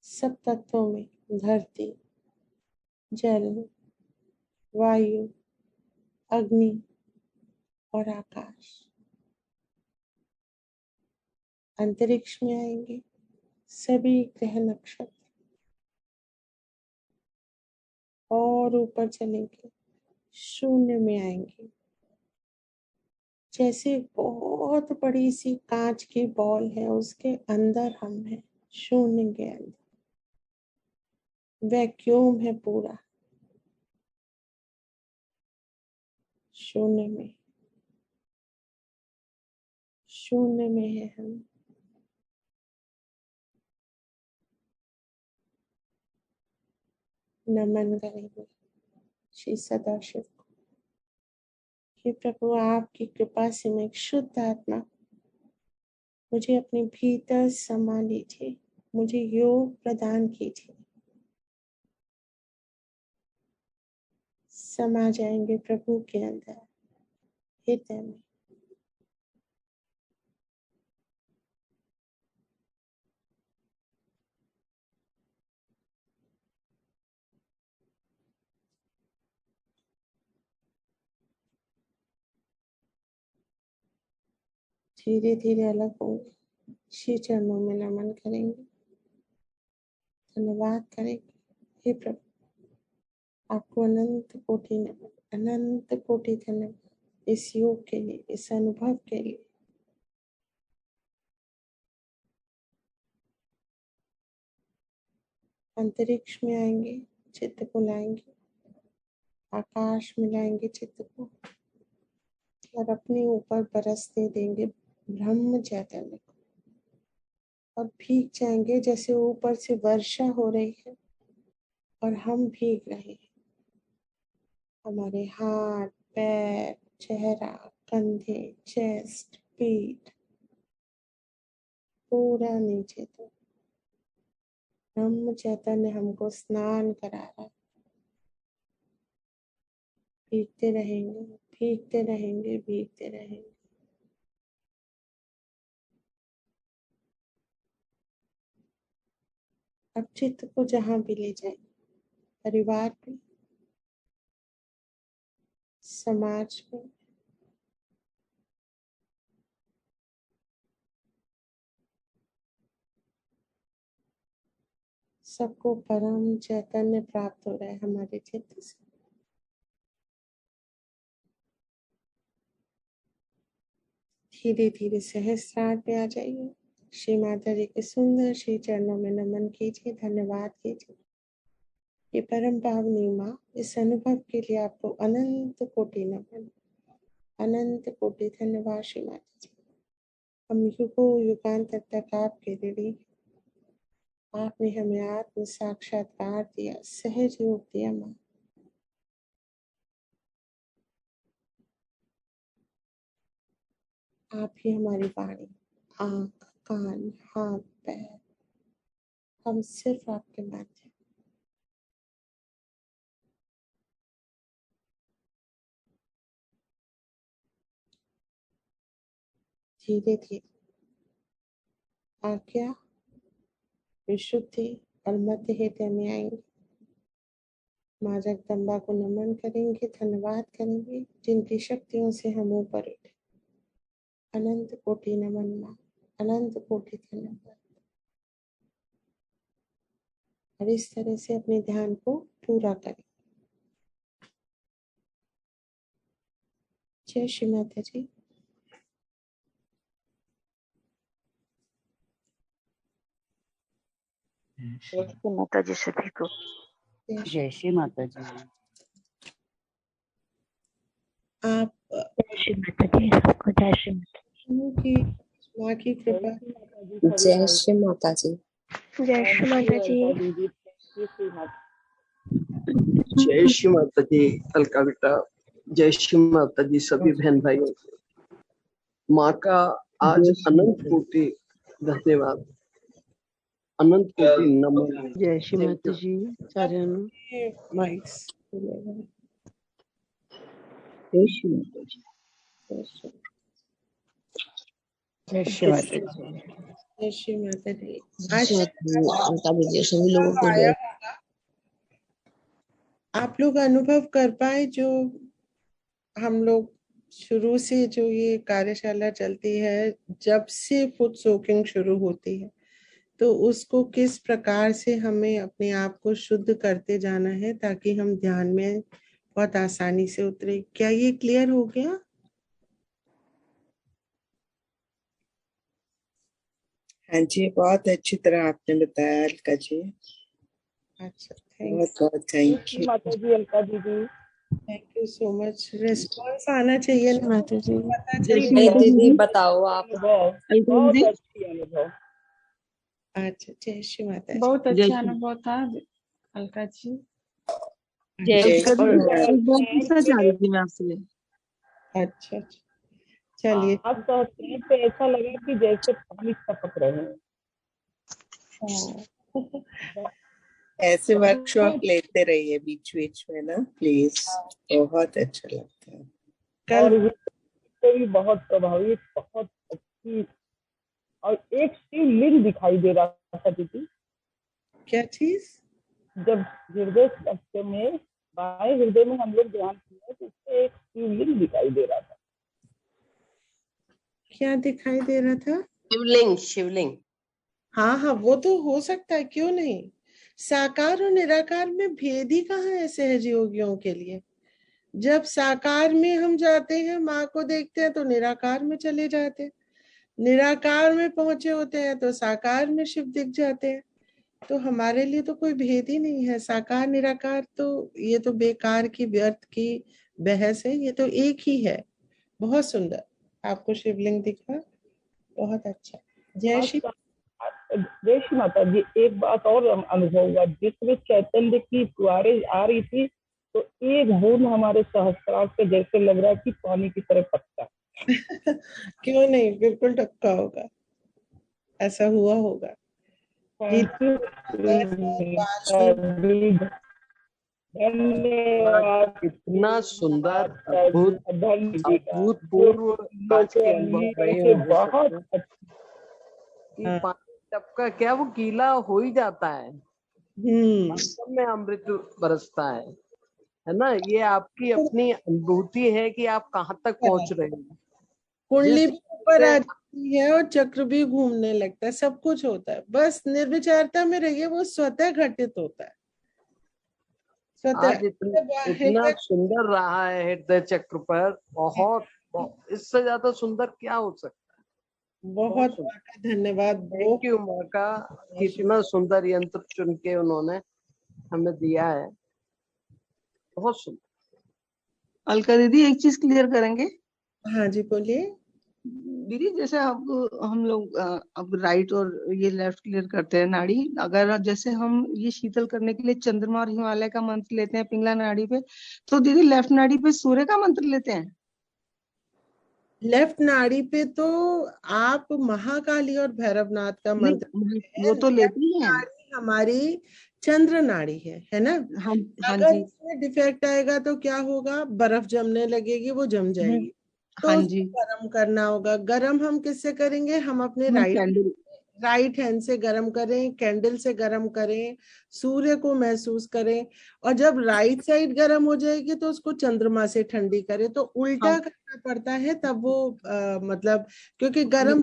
सब तत्वों में, धरती, जल, वायु, अग्नि और आकाश, अंतरिक्ष में आएंगे सभी ग्रह नक्षत्र और ऊपर चलेंगे शून्य में आएंगे। जैसे बहुत बड़ी सी कांच की बॉल है, उसके अंदर हम हैं, शून्य के अंदर वैक्यूम है पूरा, शून्य में, शून्य में है हम। नमन करेंगे श्री सदाशिव को। हे प्रभु, आपकी कृपा से मैं एक शुद्ध आत्मा, मुझे अपने भीतर समा लीजिए, मुझे योग प्रदान कीजिए। समा जाएंगे प्रभु के अंदर, हृदय में। धीरे धीरे अलग होंगे, श्री चरणों में नमन करेंगे, धन्यवाद करेंगे। हे प्रभु, आपको अनंत कोटि नमन, अनंत कोटि धन्यवाद इस योग के लिए, इस अनुभव के लिए। अंतरिक्ष में आएंगे, चित्त को लाएंगे, आकाश में लाएंगे चित्त को, और अपने ऊपर बरसने देंगे ब्रह्म चैतन्य को, और भीग जाएंगे जैसे ऊपर से वर्षा हो रही है और हम भीग रहे हैं। हमारे हाथ, पैर, चेहरा, कंधे, चेस्ट, पीठ, पूरा नीचे तो ब्रह्म चैतन्य हमको स्नान करा रहा है। भीगते रहेंगे, भीगते रहेंगे, भीगते रहेंगे। अब चित्त को जहां भी ले जाए, परिवार में, समाज में, सबको परम चैतन्य प्राप्त हो रहा है हमारे चित्त से। धीरे धीरे सहस्त्रार पे आ जाइए, श्री माता जी के सुंदर श्री चरणों में नमन कीजिए, धन्यवाद कीजिए। ये परम पावनी माँ, इस अनुभव के लिए आपको अनंत कोटि नमन, अनंत कोटि धन्यवाद श्री माता जी। हम युगों युगांतर तक आपके ऋणी। आपने हमें आत्म साक्षात्कार दिया, सहज योग दिया माँ। आप ही हमारी वाणी, आँख, कान, हाथ, पैर, हम सिर्फ आपके माध्यम। धीरे धीरे आज्ञा, विशुद्धि और मध्य हृदय में आएंगे। माँ जगदम्बा को नमन करेंगे, धन्यवाद करेंगे, जिनकी शक्तियों से हम ऊपर उठे। अनंत कोटि नमन माँ, अनंत कोटि धन्यवाद। और इस तरह से अपने ध्यान को पूरा करें। जय श्री माता जी। जय श्री माता जी सभी को। जय श्री माता जी। आप जय श्री माता जी सबको। जय श्री माता की माँ की कृपा। जय श्री माता जी। जय श्री माता जी। जय श्री माता जी। अलका बेटा, जय श्री माता जी सभी बहन भाइयों। माँ का आज अनंत कोटि धन्यवाद, अनंत कोटि नमन। जय श्री माता जी। सारियानु माइक्स। जय श्री माता जी। जय श्री माता जी। जय श्री माता जी। अलका दीदी सभी लोगों को जय। आप लोग अनुभव कर पाए जो हम लोग शुरू से जो ये कार्यशाला चलती है, जब से फुट सोकिंग शुरू होती है, तो उसको किस प्रकार से हमें अपने आप को शुद्ध करते जाना है ताकि हम ध्यान में बहुत आसानी से उतरे। क्या ये क्लियर हो गया? हाँ जी, बहुत अच्छी तरह आपने बताया अलका जी। अच्छा, बहुत बहुत थैंक यू माता जी। अलका दीदी, thank you so much. Response आना चाहिए ना माता जी। पता नहीं चले। दीदी बताओ आप। बहुत अच्छी अनुभव। अच्छा, जय श्री माता जी। बहुत अच्छा अनुभव था अलका जी। जय श्री पूछना चाह रही थी मैं आपसे। अच्छा अच्छा, चलिए। आप कहते हैं तो ऐसा लगा कि जैसे पानी टपक रहे हैं। ऐसे वर्कशॉप लेते रहिए बीच बीच में ना प्लीज, बहुत अच्छा लगता है। और तो भी बहुत प्रभावित, बहुत अच्छी। और एक शिवलिंग दिखाई दे रहा था दीदी। क्या चीज? जब हृदय चक्र में, बाएं हृदय में हम लोग ध्यान किए तो उससे एक शिवलिंग दिखाई दे रहा था। क्या दिखाई दे रहा था? शिवलिंग। शिवलिंग। हाँ हाँ, वो तो हो सकता है, क्यों नहीं। साकार और निराकार में भेद ही कहाँ है सहज योगियों के लिए। जब साकार में हम जाते हैं, माँ को देखते हैं, तो निराकार में चले जाते हैं। निराकार में पहुंचे होते हैं तो साकार में शिव दिख जाते हैं। तो हमारे लिए तो कोई भेद ही नहीं है। साकार निराकार तो ये तो बेकार की, व्यर्थ की बहस है। ये तो एक ही है। बहुत सुंदर आपको शिवलिंग दिखा, बहुत अच्छा। जय श्री माता जी। एक बात और अनुभव हुआ, जिसमें चैतन्य की फुहारें आ रही थी तो एक बूंद हमारे सहस्त्रार से जैसे लग रहा है कि पानी की तरह टपका। क्यों नहीं, बिल्कुल टपका होगा, ऐसा हुआ होगा। इतना सुंदर, अभूतपूर्व आज के अनुभव रहे हैं। बहुत कि पानी टपका क्या, वो गीला हो ही जाता है। वास्तव में अमृत बरसता है ना। ये आपकी अपनी अनुभूति है कि आप कहाँ तक पहुंच रहे हैं। कुंडली भी ऊपर आ जाती है और चक्र भी घूमने लगता है, सब कुछ होता है। बस निर्विचारता में रहिए, वो स्वतः घटित होता है। आज इतना सुंदर रहा है हृदय चक्र पर, बहुत इससे ज्यादा सुंदर क्या हो सकता है। बहुत धन्यवाद। थैंक यू माँ का, कितना सुंदर यंत्र चुन के उन्होंने हमें दिया है, बहुत सुंदर। अलका दीदी, एक चीज क्लियर करेंगे? हाँ जी, बोलिए दीदी। जैसे अब हम लोग अब राइट और ये लेफ्ट क्लियर करते हैं नाड़ी, अगर जैसे हम ये शीतल करने के लिए चंद्रमा और हिमालय का मंत्र लेते हैं पिंगला नाड़ी पे, तो दीदी लेफ्ट नाड़ी पे सूर्य का मंत्र लेते हैं? लेफ्ट नाड़ी पे तो आप महाकाली और भैरवनाथ का मंत्र, वो तो लेती हैं। हमारी चंद्र नाड़ी है ना। हाँ अगर जी। इसमें डिफेक्ट आएगा तो क्या होगा, बर्फ जमने लगेगी, वो जम जाएगी। तो उसको गर्म करना होगा। गर्म हम किससे करेंगे? हम अपने राइट हैंड से गर्म करें, कैंडल से गर्म करें, सूर्य को महसूस करें। और जब राइट साइड गर्म हो जाएगी तो उसको चंद्रमा से ठंडी करें। तो उल्टा करना पड़ता है तब वो मतलब, क्योंकि गर्म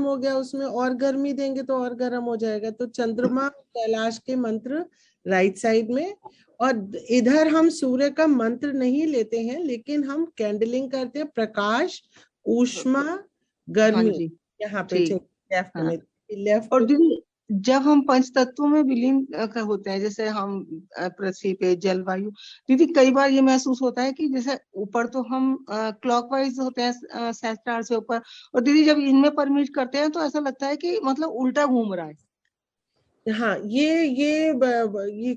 हो गया, उसमें और गर्मी देंगे तो और गर्म हो जाएगा। तो चंद्रमा कैलाश के मंत्र राइट साइड में, और इधर हम सूर्य का मंत्र नहीं लेते हैं, लेकिन हम कैंडलिंग करते हैं। प्रकाश, ऊष्मा, गर्मी यहाँ पे लेफ्ट में। लेफ्ट। और दीदी जब हम पंच तत्वों में विलीन होते हैं, जैसे हम पृथ्वी पे जलवायु, दीदी कई बार ये महसूस होता है कि जैसे ऊपर तो हम क्लॉकवाइज होते हैं सहस्त्रार से ऊपर, और दीदी जब इनमें परमिट करते हैं तो ऐसा लगता है कि मतलब उल्टा घूम रहा है। हाँ, ये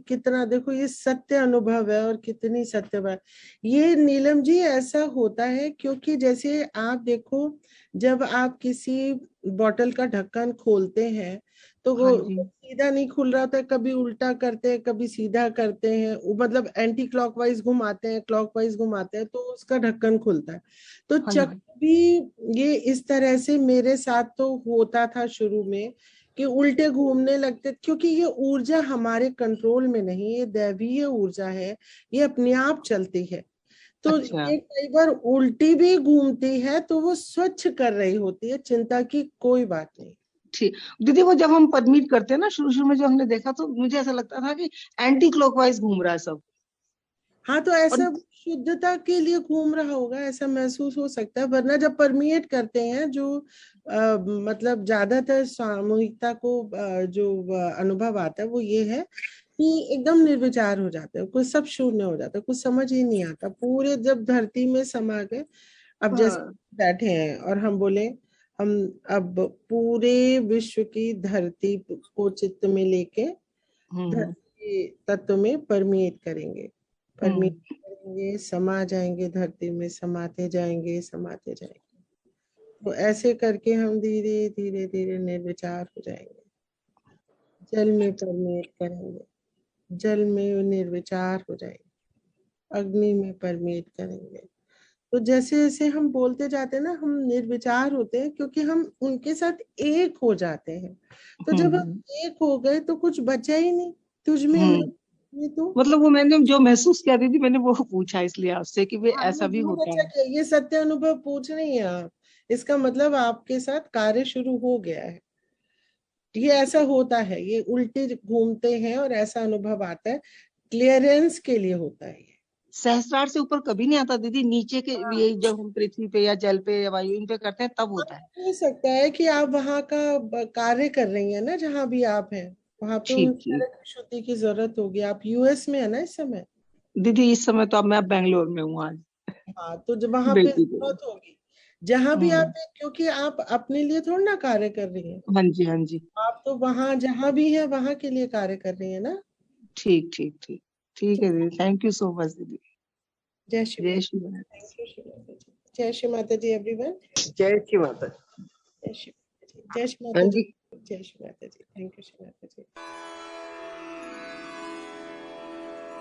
कितना, देखो ये सत्य अनुभव है और कितनी सत्य बात। ये नीलम जी ऐसा होता है क्योंकि जैसे आप देखो, जब आप किसी बॉटल का ढक्कन खोलते हैं तो वो सीधा नहीं खुल रहा होता है, कभी उल्टा करते हैं, कभी सीधा करते हैं, मतलब एंटी क्लॉकवाइज घुमाते हैं, क्लॉकवाइज घुमाते हैं, तो उसका ढक्कन खुलता है। तो चक्र भी ये इस तरह से मेरे साथ तो होता था शुरू में कि उल्टे घूमने लगते, क्योंकि ये ऊर्जा हमारे कंट्रोल में नहीं, ये दैवीय ऊर्जा है, ये अपने आप चलती है। तो ये कई बार उल्टी भी घूमती है तो वो स्वच्छ कर रही होती है, चिंता की कोई बात नहीं। ठीक दीदी, वो जब हम परमिट करते हैं ना, शुरू में जो हमने देखा तो मुझे ऐसा लगता था कि एंटी क्लॉकवाइज घूम रहा है सब। हाँ, तो ऐसा शुद्धता के लिए घूम रहा होगा, ऐसा महसूस हो सकता है। वरना जब परमिएट करते हैं जो मतलब ज्यादातर सामूहिकता को जो अनुभव आता है वो ये है कि एकदम निर्विचार हो जाते हैं, कुछ सब शून्य हो जाता है, कुछ समझ ही नहीं आता, पूरे जब धरती में समा गए। अब जैसे बैठे हैं और हम बोले हम अब पूरे विश्व की धरती को चित्त में लेके धरती तत्व में परमिएट करेंगे, परमिएट करेंगे, समा जाएंगे धरती में, समाते जाएंगे, समाते जाएंगे। तो ऐसे करके हम धीरे धीरे धीरे निर्विचार हो जाएंगे। जल में परमिएट करेंगे, जल में निर्विचार हो जाएंगे, अग्नि में परमिएट करेंगे। तो जैसे जैसे हम बोलते जाते हैं ना, हम निर्विचार होते हैं क्योंकि हम उनके साथ एक हो जाते हैं। तो जब हम एक हो गए तो कुछ बचा ही नहीं, तुझ में तो मतलब वो मैंने जो महसूस किया दीदी, मैंने वो पूछा इसलिए आपसे कि वे ऐसा भी होता है। ये सत्य अनुभव पूछ रही हैं आप, इसका मतलब आपके साथ कार्य शुरू हो गया है। ये ऐसा होता है, ये उल्टे घूमते हैं और ऐसा अनुभव आता है, क्लियरेंस के लिए होता है। सहस्रार से ऊपर कभी नहीं आता दीदी, नीचे के ये जब हम पृथ्वी पे या जल पे या वायु इन पे करते हैं तब होता है। हो सकता है कि आप वहाँ का कार्य कर रही हैं ना, जहाँ भी आप हैं वहाँ पे शुद्धि की जरूरत होगी। आप यूएस में है ना इस समय? दीदी इस समय तो अब मैं बेंगलोर में हूँ आज। हाँ, तो जब वहाँ पे जरूरत होगी जहाँ भी आप हैं, क्योंकि आप अपने लिए थोड़ा ना कार्य कर रही हैं। हाँ जी, हाँ जी। आप तो वहाँ जहाँ भी है वहाँ के लिए कार्य कर रही है ना। ठीक ठीक ठीक ठीक है दीदी, थैंक यू सो मच दीदी। जय श्री जय श्री माता। जय श्री माता जी एवरीवन। जय श्री माता। जय श्री माता जी। जय श्री माता जी। जय श्री माता जी। Thank you Shri Mata ji.